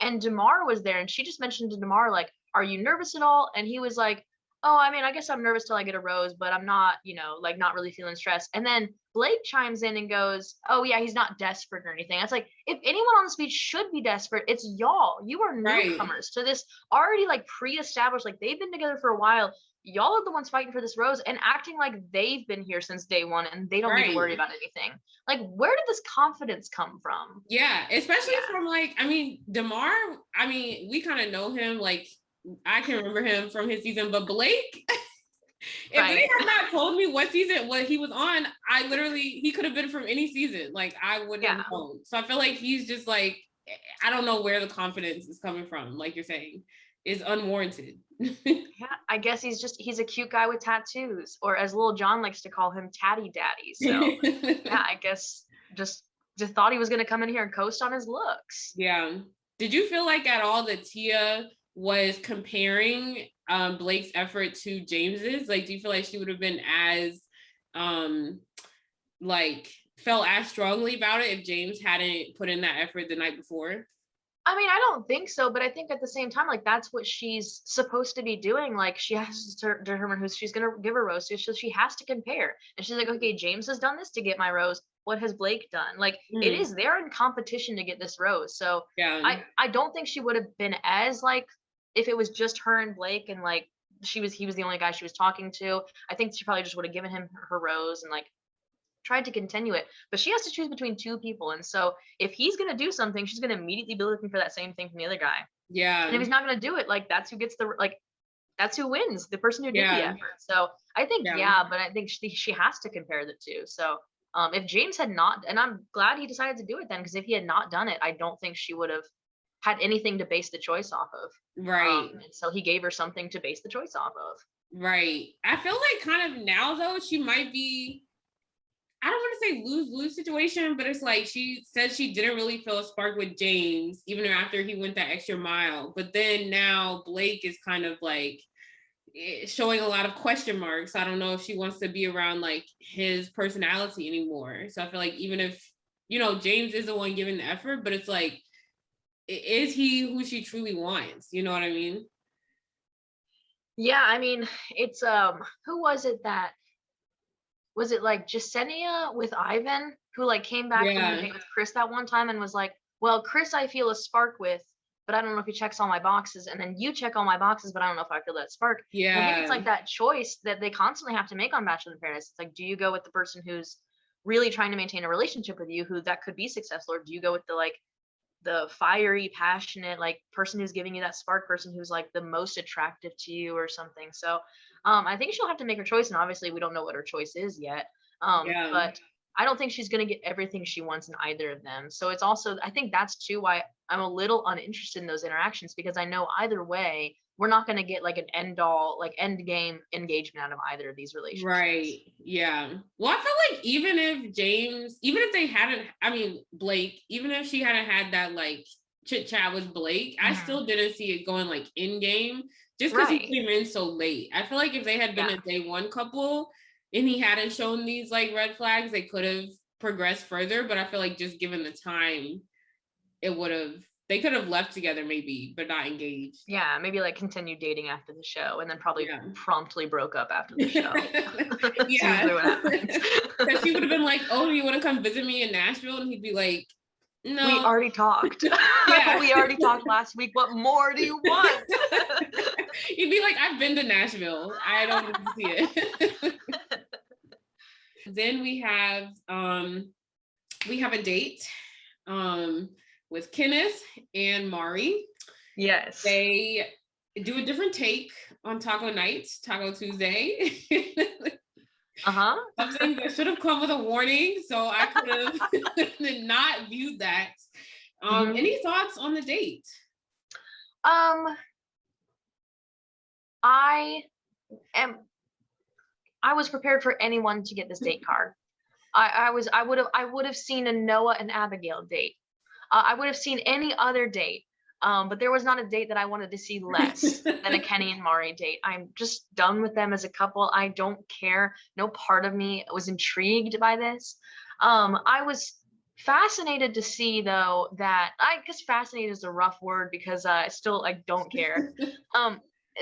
and Demar was there and she just mentioned to Demar like, are you nervous at all? And he was like, oh, I mean, I guess I'm nervous till I get a rose, but I'm not, you know, like not really feeling stressed. And then Blake chimes in and goes, oh yeah, he's not desperate or anything. It's like, if anyone on the beach should be desperate, it's y'all. You are newcomers to this already like pre-established, like they've been together for a while. Y'all are the ones fighting for this rose and acting like they've been here since day one and they don't need to worry about anything. Like, where did this confidence come from? Yeah, especially from like, I mean, Demar, I mean, we kind of know him, like, I can remember him from his season, but Blake, if they had not told me what he was on, I literally, he could have been from any season. Like, I wouldn't have known. So I feel like he's just like, I don't know where the confidence is coming from, like you're saying, is unwarranted. Yeah, I guess he's a cute guy with tattoos, or as Lil Jon likes to call him, Tatty Daddy. So yeah, I guess just just thought he was going to come in here and coast on his looks. Yeah. Did you feel like at all that Tia was comparing Blake's effort to James's? Like, do you feel like she would have been as like felt as strongly about it if James hadn't put in that effort the night before? I mean, I don't think so, but I think at the same time, like, that's what she's supposed to be doing. Like, she has to determine who she's going to give a rose to, so she has to compare. And she's like, okay, James has done this to get my rose. What has Blake done? Like, it is, they're in competition to get this rose. So yeah. I don't think she would have been as, like, if it was just her and Blake and, like, he was the only guy she was talking to. I think she probably just would have given him her rose and, like, tried to continue it, but she has to choose between two people. And so if he's going to do something, she's going to immediately be looking for that same thing from the other guy. Yeah. And if he's not going to do it, like, that's who gets the, like, that's who wins, the person who did the effort. So I think, but I think she has to compare the two. So if James had not, and I'm glad he decided to do it then, because if he had not done it, I don't think she would have had anything to base the choice off of. Right. And so he gave her something to base the choice off of. Right. I feel like kind of now though, she might be, I don't want to say lose-lose situation, but it's like she said she didn't really feel a spark with James, even after he went that extra mile. But then now Blake is kind of like showing a lot of question marks. I don't know if she wants to be around like his personality anymore. So I feel like even if, you know, James is the one giving the effort, but it's like, is he who she truly wants? You know what I mean? Yeah, I mean, it's who was it that, was it like Jasenia with Ivan, who like came back from the date with Chris that one time and was like, well, Chris I feel a spark with, but I don't know if he checks all my boxes, and then you check all my boxes, but I don't know if I feel that spark. Yeah. I think it's like that choice that they constantly have to make on Bachelor in Paradise. It's like, do you go with the person who's really trying to maintain a relationship with you, who that could be successful, or do you go with the like the fiery, passionate, like person who's giving you that spark, person who's like the most attractive to you or something? So I think she'll have to make her choice, and obviously we don't know what her choice is yet. But I don't think she's going to get everything she wants in either of them. So it's also, I think that's too why I'm a little uninterested in those interactions, because I know either way we're not going to get like an end game engagement out of either of these relationships. Right. Yeah. Well, I feel like even if they hadn't, I mean, Blake, even if she hadn't had that like chit chat with Blake, I still didn't see it going like in game, just because he came in so late. I feel like if they had been a day one couple and he hadn't shown these like red flags, they could have progressed further. But I feel like just given the time, they could have left together maybe, but not engaged. Yeah, maybe like continued dating after the show and then probably promptly broke up after the show. Yeah. Because she would have been like, oh, do you want to come visit me in Nashville? And he'd be like, no. We already talked. We already talked last week. What more do you want? You'd be like, I've been to Nashville. I don't need to see it. Then we have a date with Kenneth and Mari. Yes. They do a different take on Taco Night, Taco Tuesday. Something that should have come with a warning, so I could have not viewed that. Any thoughts on the date? I was prepared for anyone to get this date card. I would have seen a Noah and Abigail date. I would have seen any other date. But there was not a date that I wanted to see less than a Kenny and Mari date. I'm just done with them as a couple. I don't care. No part of me was intrigued by this. I was fascinated to see, though, that, I guess fascinated is a rough word, because I don't care.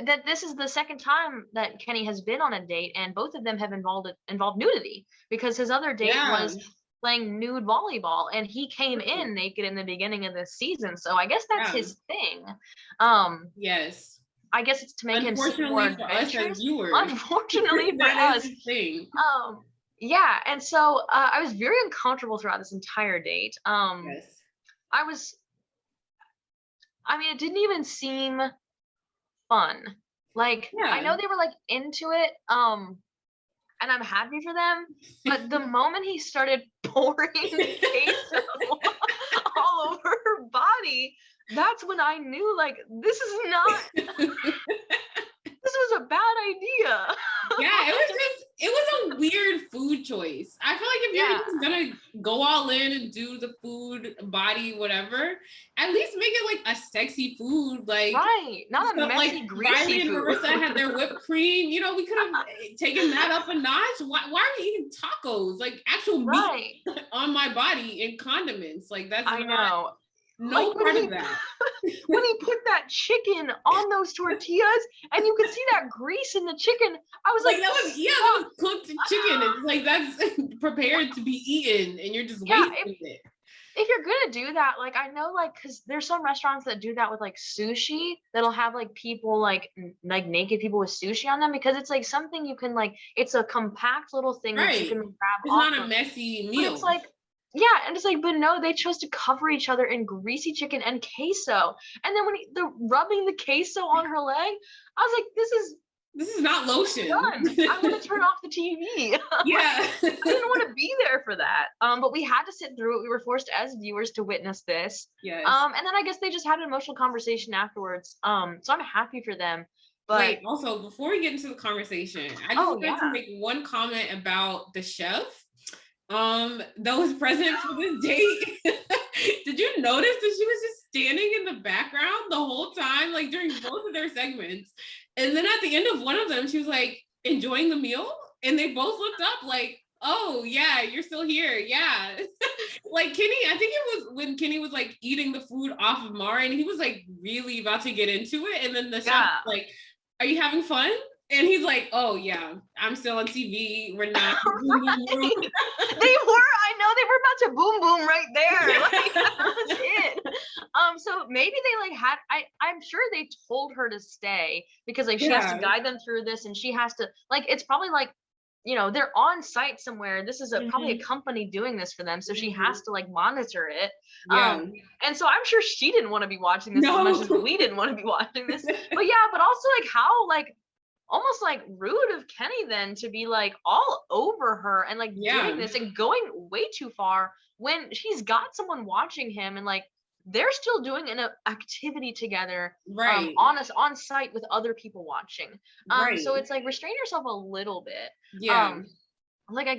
That this is the second time that Kenny has been on a date, and both of them have involved nudity, because his other date was playing nude volleyball, and he came in naked in the beginning of this season. So I guess that's his thing. Yes. I guess it's to make him seem more adventurous. Unfortunately for us. Yeah, and so I was very uncomfortable throughout this entire date. It didn't even seem fun. Like, I know they were like into it, and I'm happy for them, but the moment he started pouring queso all over her body, that's when I knew, like, this is not this was a bad idea. Yeah, it was a weird food choice. I feel like if you're just gonna go all in and do the food, body, whatever. At least make it like a sexy food, like right, not a messy, like greasy Riley and food. Maurissa had their whipped cream. You know, we could have taken that up a notch. Why are we eating tacos? Like actual meat on my body and condiments. Like that's I know. No like part of that. When he put that chicken on those tortillas and you could see that grease in the chicken, I was like that was cooked chicken. It's like that's prepared to be eaten and you're just wasting it. If you're gonna do that, like I know, like because there's some restaurants that do that with like sushi, that'll have like people like naked people with sushi on them, because it's like something you can like, it's a compact little thing that you can grab. It's not a messy meal. But it's like, yeah, and it's like, but no, they chose to cover each other in greasy chicken and queso. And then when they're rubbing the queso on her leg, I was like, this is not lotion. I want to turn off the TV. Yeah. I didn't want to be there for that. But we had to sit through it. We were forced as viewers to witness this. Yes. And then I guess they just had an emotional conversation afterwards. So I'm happy for them. But wait, also before we get into the conversation, I just wanted to make one comment about the chef. That was present for this date. Did you notice that she was just standing in the background the whole time, like during both of their segments? And then at the end of one of them, she was like enjoying the meal, and they both looked up like, "Oh yeah, you're still here, yeah." Like Kenny, I think it was when Kenny was like eating the food off of Mari, and he was like really about to get into it, and then the chef was like, "Are you having fun?" And he's like, "Oh yeah, I'm still on TV. We're not." Boom, boom, boom. They were. I know they were about to boom boom right there. Like that was it. So maybe they like had. I'm sure they told her to stay because like she has to guide them through this, and she has to like. It's probably like, you know, they're on site somewhere. This is probably a company doing this for them, so she has to like monitor it. And so I'm sure she didn't want to be watching this as much as we didn't want to be watching this. But yeah, but also like how like. Almost like rude of Kenny then to be like all over her and like doing this and going way too far when she's got someone watching him, and like they're still doing an activity together, on site with other people watching. So it's like restrain yourself a little bit. Like I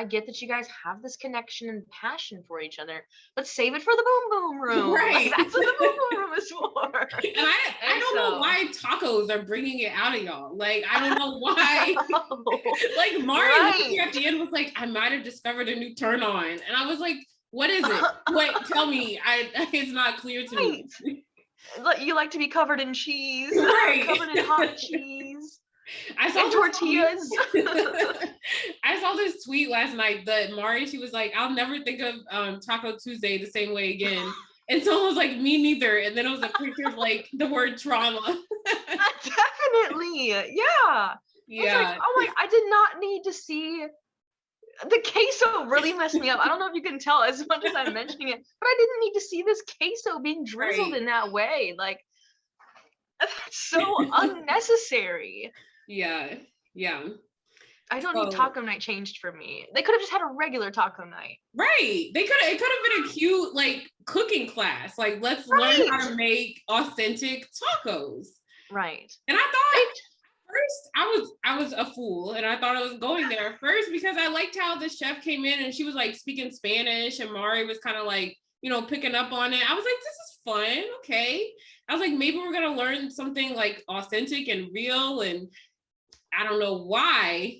get that you guys have this connection and passion for each other, but save it for the boom boom room. Like, that's what the boom boom room is for. And I don't know why tacos are bringing it out of y'all. Like I don't know why. Like Mari at the end was like, "I might have discovered a new turn on," and I was like, "What is it? Wait, tell me. It's not clear to me." You like to be covered in cheese, covered in hot cheese. I saw tortillas. I saw this tweet last night that Mari, she was like, "I'll never think of Taco Tuesday the same way again." And someone was like, "Me neither." And then it was a picture of like the word trauma. Definitely. Yeah. Like, oh my, I did not need to see the queso really messed me up. I don't know if you can tell as much as I'm mentioning it, but I didn't need to see this queso being drizzled in that way. Like that's so unnecessary. Yeah. I don't need taco night changed for me. They could have just had a regular taco night. Right. It could have been a cute like cooking class. Like let's learn how to make authentic tacos. Right. And I thought first I was a fool, and I thought I was going there first because I liked how the chef came in and she was like speaking Spanish, and Mari was kind of like, you know, picking up on it. I was like, this is fun. Okay. I was like, maybe we're gonna learn something like authentic and real, and I don't know why.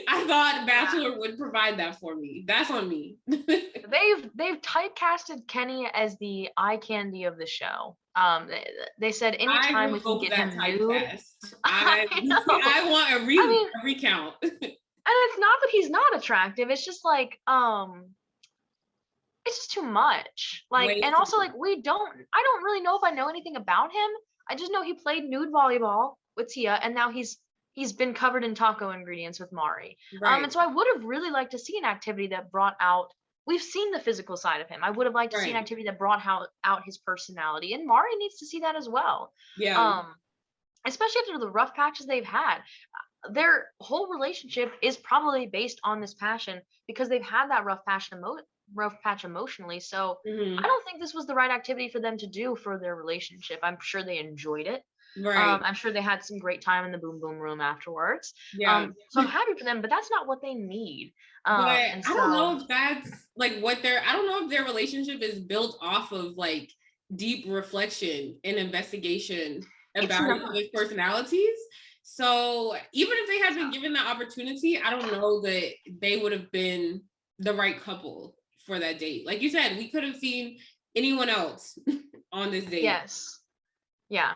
I thought Bachelor would provide that for me. That's on me. They've typecasted Kenny as the eye candy of the show. They said anytime we can get him nude. I want a recount. And it's not that he's not attractive. It's just like it's just too much. Like, and also like I don't really know if I know anything about him. I just know he played nude volleyball with Tia, and now he's been covered in taco ingredients with Mari. And so I would have really liked to see an activity that brought out. We've seen the physical side of him. I would have liked to see an activity that brought out his personality, and Mari needs to see that as well. Yeah. Especially after the rough patches they've had. Their whole relationship is probably based on this passion because they've had that rough patch emotionally. So I don't think this was the right activity for them to do for their relationship. I'm sure they enjoyed it. Right. I'm sure they had some great time in the boom boom room afterwards. Yeah. So I'm happy for them, but that's not what they need. But And I don't know so if that's like I don't know if their relationship is built off of like deep reflection and investigation it's about each not. other's personalities. So even if they had been given that opportunity, I don't know that they would have been the right couple for that date. Like you said, we could have seen anyone else on this date. Yes. Yeah.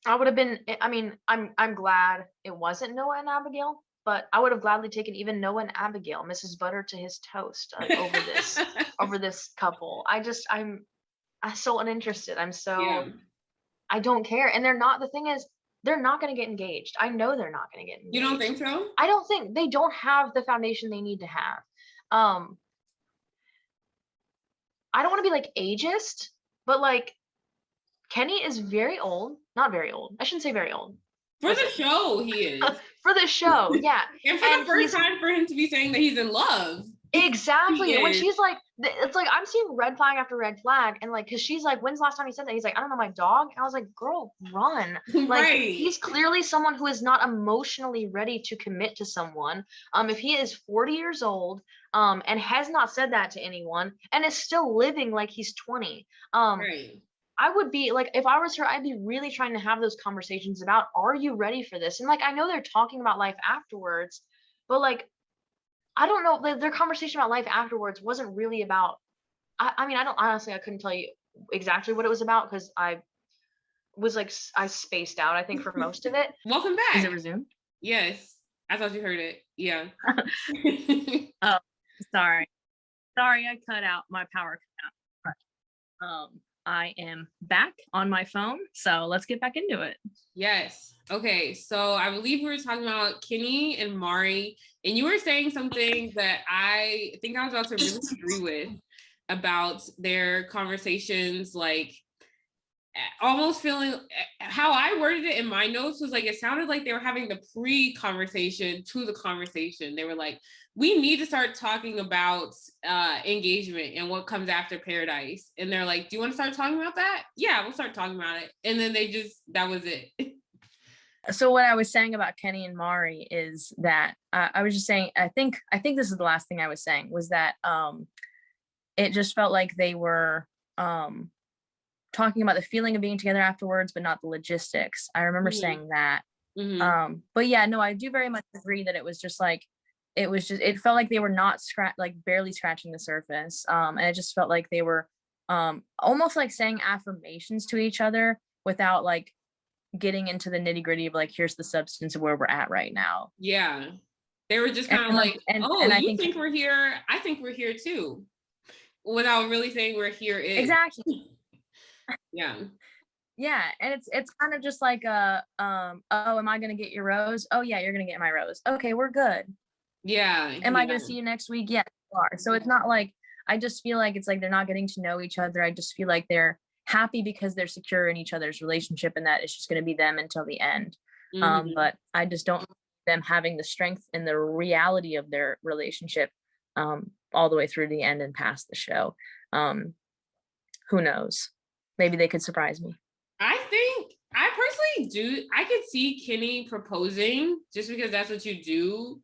I would have been, I mean, I'm glad it wasn't Noah and Abigail, but I would have gladly taken even Noah and Abigail, Mrs. Butter to his toast, over this couple. I'm so uninterested. Yeah. I don't care. And they're not, the thing is, they're not going to get engaged. I know they're not going to get You don't engaged. think so? I don't think they don't have the foundation they need to have. I don't want to be like ageist, but like Kenny is very old. Not very old. I shouldn't say very old. For the show, he is. For the show, yeah. And for the first time for him to be saying that he's in love. Exactly. When she's like, it's like I'm seeing red flag after red flag, and like, cause she's like, when's the last time he said that? He's like, I don't know, my dog. And I was like, girl, run. Like, Right. he's clearly someone who is not emotionally ready to commit to someone. If he is 40 years old, and has not said that to anyone, and is still living like he's 20, right. I would be like, if I was her, I'd be really trying to have those conversations about, are you ready for this? And like, I know they're talking about life afterwards, but like, I don't know, their conversation about life afterwards wasn't really about, I mean, I couldn't tell you exactly what it was about because I was like, I spaced out, I think, for most of it. Welcome back. Is it resumed? Yes. I thought you heard it. Yeah. Oh, sorry, I cut out, my power cut out. I am back on my phone, so let's get back into it. Yes. Okay. So I believe we were talking about Kenny and Mari, and you were saying something that I think I was about to really agree with about their conversations, like almost feeling how I worded it in my notes was like, it sounded like they were having the pre-conversation to the conversation. They were like, we need to start talking about engagement and what comes after paradise. And they're like, do you want to start talking about that? Yeah, we'll start talking about it. And then that was it. So what I was saying about Kenny and Mari is that I was just saying, I think this is the last thing I was saying, was that it just felt like they were talking about the feeling of being together afterwards, but not the logistics. I remember saying that. But yeah, no, I do very much agree that it was just like, it felt like they were not barely scratching the surface. And it just felt like they were almost like saying affirmations to each other without like getting into the nitty gritty of like, here's the substance of where we're at right now. Yeah. They were just kind of like, you think we're here? I think we're here too. Without really saying we're here is. Exactly. Yeah. Yeah. And it's kind of just like oh, am I gonna get your rose? Oh yeah, you're gonna get my rose. Okay, we're good. Yeah. Am I gonna see you next week? Yes, you are. So it's not like, I just feel like it's like they're not getting to know each other. I just feel like they're happy because they're secure in each other's relationship, and that it's just gonna be them until the end. But I just don't them having the strength and the reality of their relationship all the way through the end and past the show. Who knows? Maybe they could surprise me. I think I personally do. I could see Kenny proposing just because that's what you do,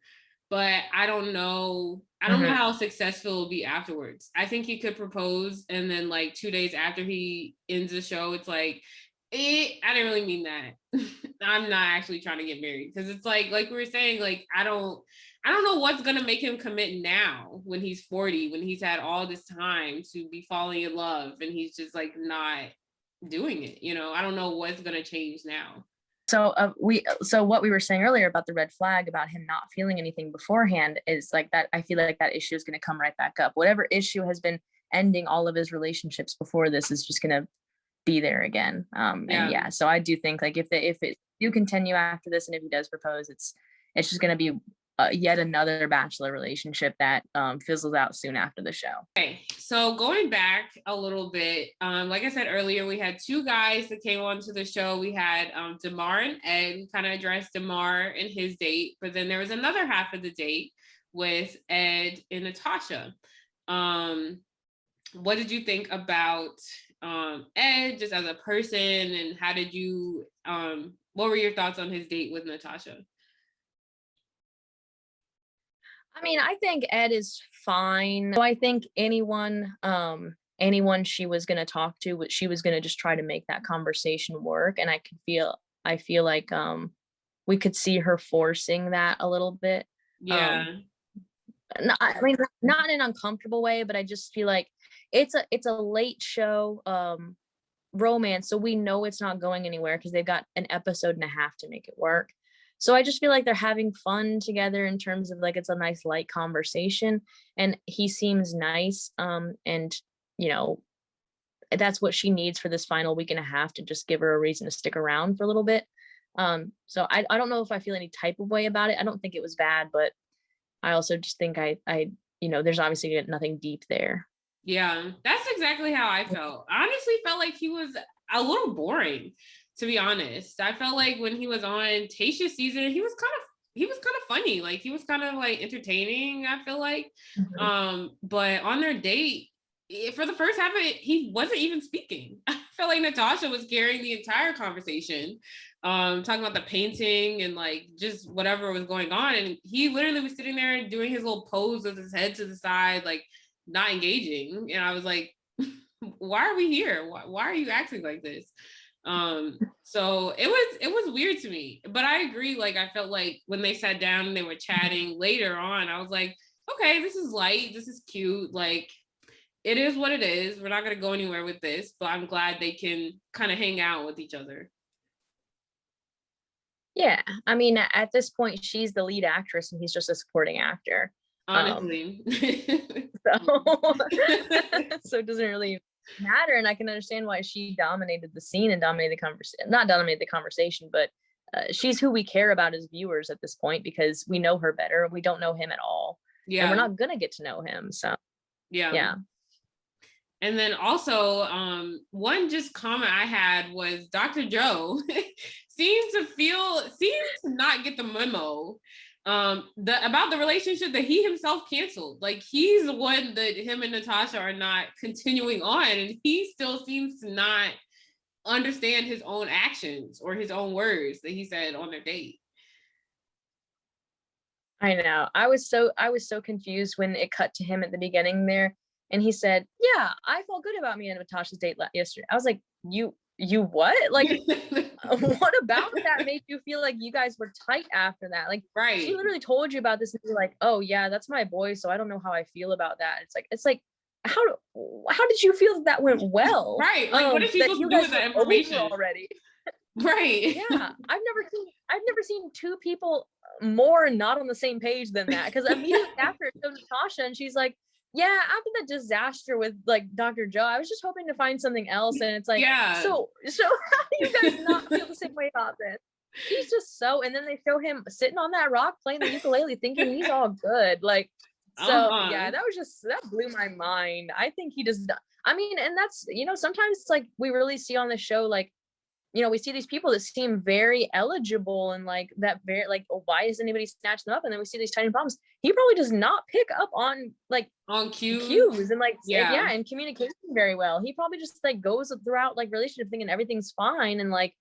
but I don't know. I don't know how successful it'll be afterwards. I think he could propose, and then like 2 days after he ends the show, it's like, I didn't really mean that. I'm not actually trying to get married, because it's like we were saying, like I don't know what's gonna make him commit now when he's 40, when he's had all this time to be falling in love, and he's just like not doing it. I don't know what's gonna change now. So what we were saying earlier about the red flag about him not feeling anything beforehand is like that. I feel like that issue is going to come right back up. Whatever issue has been ending all of his relationships before this is just going to be there again. And yeah, so I do think like if it do continue after this, and if he does propose, it's just going to be yet another Bachelor relationship that fizzles out soon after the show. Okay, so going back a little bit, like I said earlier, we had two guys that came onto the show. We had Demar and Ed. We kind of addressed Demar and his date, but then there was another half of the date with Ed and Natasha. What did you think about Ed just as a person, and how did you What were your thoughts on his date with Natasha? I mean, I think Ed is fine. So I think anyone she was going to talk to, she was going to just try to make that conversation work. And I feel like we could see her forcing that a little bit. Yeah. I mean, not in an uncomfortable way, but I just feel like it's a late show romance, so we know it's not going anywhere because they've got an episode and a half to make it work. So I just feel like they're having fun together in terms of like it's a nice light conversation, and he seems nice. And you know, that's what she needs for this final week and a half to just give her a reason to stick around for a little bit. So I don't know if I feel any type of way about it. I don't think it was bad, but I also just think I there's obviously nothing deep there. Yeah, that's exactly how I felt. I honestly felt like he was a little boring, to be honest. I felt like when he was on Tayshia's season, he was kind of funny. Like he was kind of like entertaining, I feel like. But on their date, for the first half of it, he wasn't even speaking. I felt like Natasha was carrying the entire conversation, talking about the painting and like just whatever was going on. And he literally was sitting there and doing his little pose with his head to the side, like not engaging. And I was like, why are we here? Why are you acting like this? So it was weird to me, but I agree. Like, I felt like when they sat down and they were chatting later on, I was like, okay, this is light. This is cute. Like, it is what it is. We're not going to go anywhere with this, but I'm glad they can kind of hang out with each other. Yeah. I mean, at this point, she's the lead actress and he's just a supporting actor. Honestly. So it doesn't really matter. And I can understand why she dominated the scene and dominated the conversation, not dominated the conversation, but she's who we care about as viewers at this point because we know her better. We don't know him at all. Yeah. And we're not going to get to know him. So yeah. And then also, one just comment I had was Dr. Joe seems to not get the memo about the relationship that he himself canceled. Like, he's the one that him and Natasha are not continuing on, and he still seems to not understand his own actions or his own words that he said on their date. I know. I was so confused when it cut to him at the beginning there. And he said, yeah, I felt good about me and Natasha's date yesterday. I was like, you what? Like, what about that made you feel like you guys were tight after that? Like, right. She literally told you about this and you're like, oh yeah, that's my boy. So I don't know how I feel about that. It's like, how did you feel that went well? Right. Like, what did she supposed to do with that information already? Right. Yeah. I've never seen two people more not on the same page than that. Because immediately after it showed Natasha and she's like, yeah, after the disaster with like Dr. Joe, I was just hoping to find something else. And it's like, yeah. So how do you guys not feel the same way about this? He's just so, and then they show him sitting on that rock playing the ukulele thinking he's all good. Like, so yeah, that blew my mind. I think he just, I mean, and that's, sometimes it's like we really see on the show, like, we see these people that seem very eligible and like that very like, oh, why does anybody snatch them up? And then we see these tiny problems. He probably does not pick up on like on cues and like and communication very well. He probably just like goes throughout like relationship thing and everything's fine and like.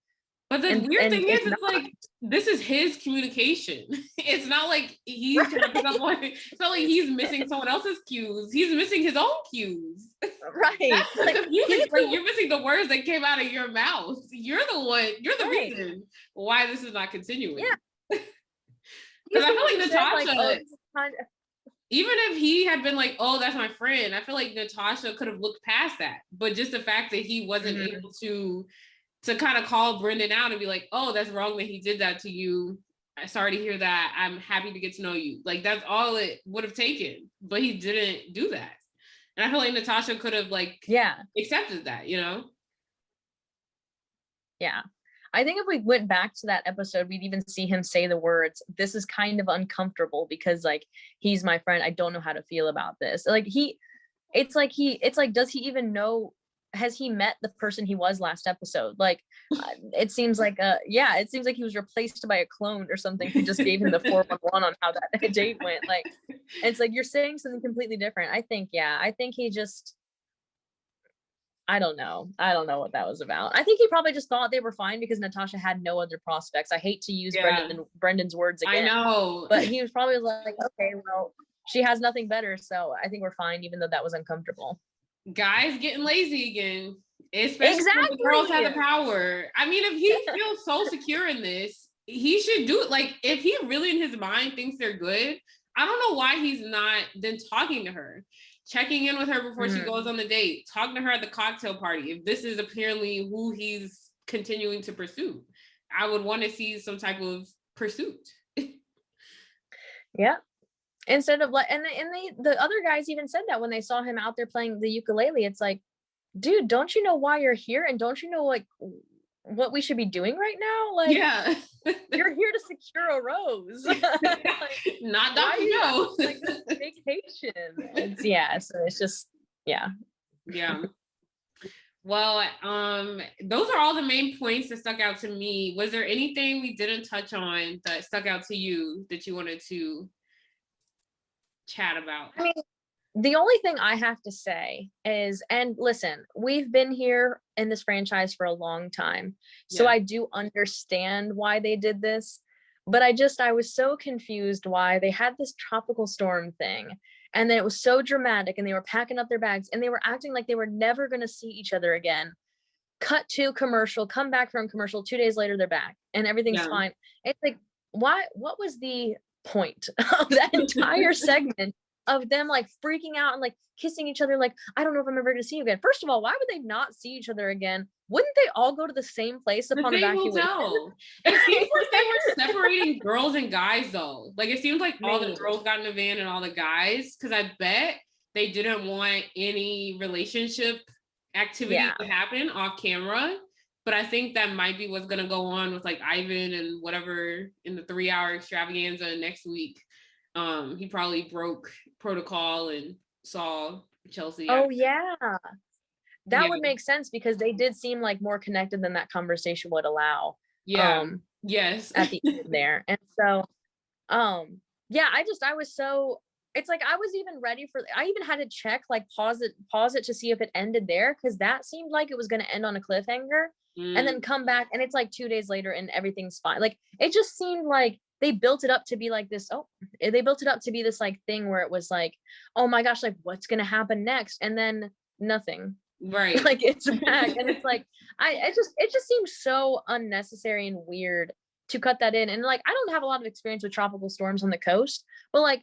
But the weird thing is, it's like this is his communication. It's not like he's trying to pick up on. It's not like he's missing someone else's cues. He's missing his own cues. Right. That's like, confusing. Like, you're missing the words that came out of your mouth. You're the one. You're the reason why this is not continuing. Yeah. Because I feel like Natasha. Like, even if he had been like, oh, that's my friend, I feel like Natasha could have looked past that. But just the fact that he wasn't able to kind of call Brendan out and be like, oh, that's wrong that he did that to you. I'm sorry to hear that. I'm happy to get to know you. Like, that's all it would have taken. But he didn't do that. And I feel like Natasha could have accepted that, Yeah. I think if we went back to that episode, we'd even see him say the words, this is kind of uncomfortable because like, he's my friend. I don't know how to feel about this. Like it's like, does he even know, has he met the person he was last episode? Like, it seems like it seems like he was replaced by a clone or something who just gave him the 411 on how that date went. Like, it's like, you're saying something completely different. I think he just, I don't know what that was about. I think he probably just thought they were fine because Natasha had no other prospects. I hate to use Brendan's words again. I know. But he was probably like, okay, well, she has nothing better, so I think we're fine, even though that was uncomfortable. Guys getting lazy again, especially when the girls have the power. I mean, if he feels so secure in this, he should do it. Like, if he really in his mind thinks they're good, I don't know why he's not then talking to her, checking in with her before she goes on the date, talking to her at the cocktail party. If this is apparently who he's continuing to pursue, I would want to see some type of pursuit. Yeah. Instead of like, and the other guys even said that when they saw him out there playing the ukulele, it's like, dude, don't you know why you're here? And don't you know like what we should be doing right now? Like, yeah, you're here to secure a rose. Like, not Dr. Joe. Like this vacation. So it's just, yeah. Well, those are all the main points that stuck out to me. Was there anything we didn't touch on that stuck out to you that you wanted to chat about? I mean, the only thing I have to say is, and listen, we've been here in this franchise for a long time, so I do understand why they did this, but I was so confused why they had this tropical storm thing, and then it was so dramatic, and they were packing up their bags, and they were acting like they were never going to see each other again. Cut to commercial, come back from commercial, 2 days later they're back, and everything's fine. It's like, why? What was the point of that entire segment of them like freaking out and like kissing each other? Like, I don't know if I'm ever going to see you again. First of all, why would they not see each other again? Wouldn't they all go to the same place upon evacuation? It seems like they were separating girls and guys though. Like, it seems like all the girls got in the van and all the guys, because I bet they didn't want any relationship activity to happen off camera. But I think that might be what's going to go on with like Ivan and whatever in the 3-hour extravaganza next week. He probably broke protocol and saw Chelsea. Oh, yeah. That would make sense because they did seem like more connected than that conversation would allow. Yes. At the end there. And so, I was so, it's like, I was even ready for, I even had to check, like pause it to see if it ended there. Cause that seemed like it was going to end on a cliffhanger and then come back. And it's like 2 days later and everything's fine. Like, it just seemed like they built it up to be like this. They built it up to be this like thing where it was like, oh my gosh, like what's going to happen next? And then nothing. Right. Like, it's back. And it's like, it just seems so unnecessary and weird to cut that in. And like, I don't have a lot of experience with tropical storms on the coast, but like,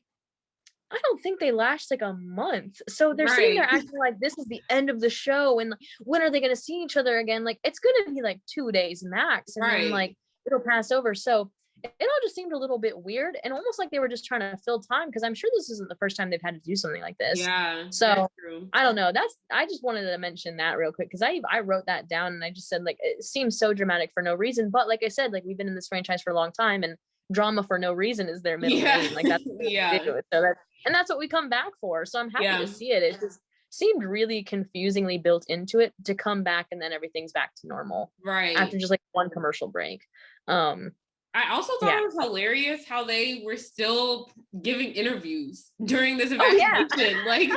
I don't think they last like a month. So they're sitting there acting like this is the end of the show. And like, when are they going to see each other again? Like, it's going to be like 2 days max. And then like, it'll pass over. So it all just seemed a little bit weird and almost like they were just trying to fill time. Cause I'm sure this isn't the first time they've had to do something like this. Yeah. So I don't know. I just wanted to mention that real quick. Cause I wrote that down and I just said like, it seems so dramatic for no reason. But like I said, like we've been in this franchise for a long time and drama for no reason is their middle name. Like that's what they do. So that's what we come back for. So I'm happy to see it. It just seemed really confusingly built into it to come back and then everything's back to normal. Right. After just like one commercial break. I also thought it was hilarious how they were still giving interviews during this evacuation. Like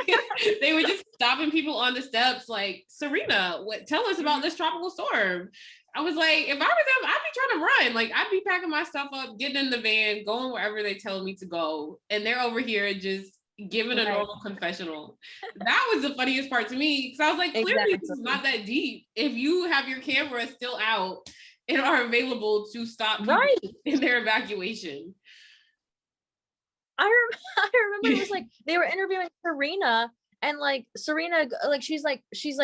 they were just stopping people on the steps like, Serena, tell us about this tropical storm. I was like, if I was them, I'd be trying to run. Like I'd be packing my stuff up, getting in the van, going wherever they tell me to go. And they're over here just giving a normal confessional. That was the funniest part to me. Because I was like, clearly this is not that deep. If you have your camera still out and are available to stop people in their evacuation. I remember it was like they were interviewing Serena and like Serena, like she's like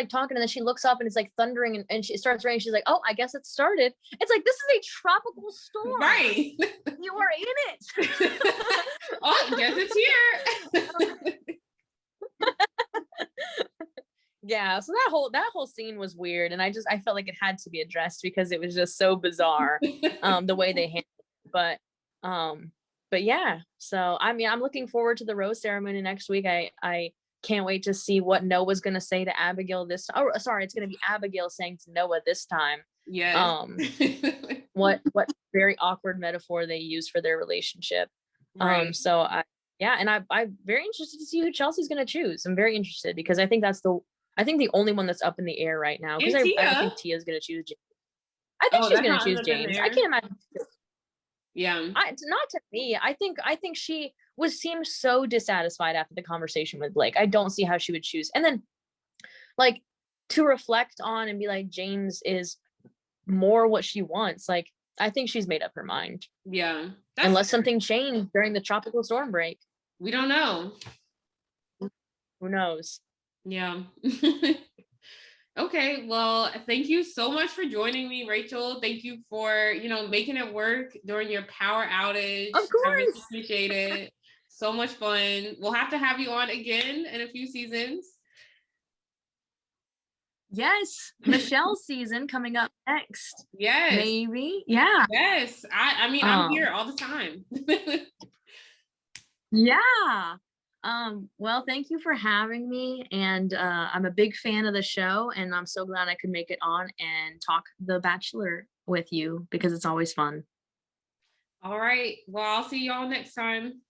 talking and then she looks up and it's like thundering and it starts raining. She's like, oh, I guess it started. It's like, this is a tropical storm. Right. You are in it. Oh, guess it's here. Yeah, so that whole scene was weird and I felt like it had to be addressed because it was just so bizarre the way they handled it. But yeah, so I mean I'm looking forward to the rose ceremony next week. I can't wait to see what Noah's gonna say to Abigail this time. Oh, sorry, it's gonna be Abigail saying to Noah this time. Yeah. What very awkward metaphor they use for their relationship. So I'm very interested to see who Chelsea's gonna choose. I'm very interested because I think that's I think the only one that's up in the air right now, because And I Tia. think Tia's gonna choose James. I think Oh, she's that's gonna not choose up in James. I there. can't imagine. Yeah. Not to me. I think she seemed so dissatisfied after the conversation with Blake. I don't see how she would choose. And then like to reflect on and be like, James is more what she wants. Like, I think she's made up her mind. Yeah. Unless something changed during the tropical storm break. We don't know. Who knows? Yeah. Okay, well, thank you so much for joining me, Rachel. Thank you for, making it work during your power outage. Of course. I really appreciate it. So much fun. We'll have to have you on again in a few seasons. Yes. Michelle's season coming up next. Yes. Maybe. Yeah. Yes. I mean, I'm here all the time. Yeah. Well, thank you for having me. And I'm a big fan of the show, and I'm so glad I could make it on and talk The Bachelor with you because it's always fun. All right. Well, I'll see y'all next time.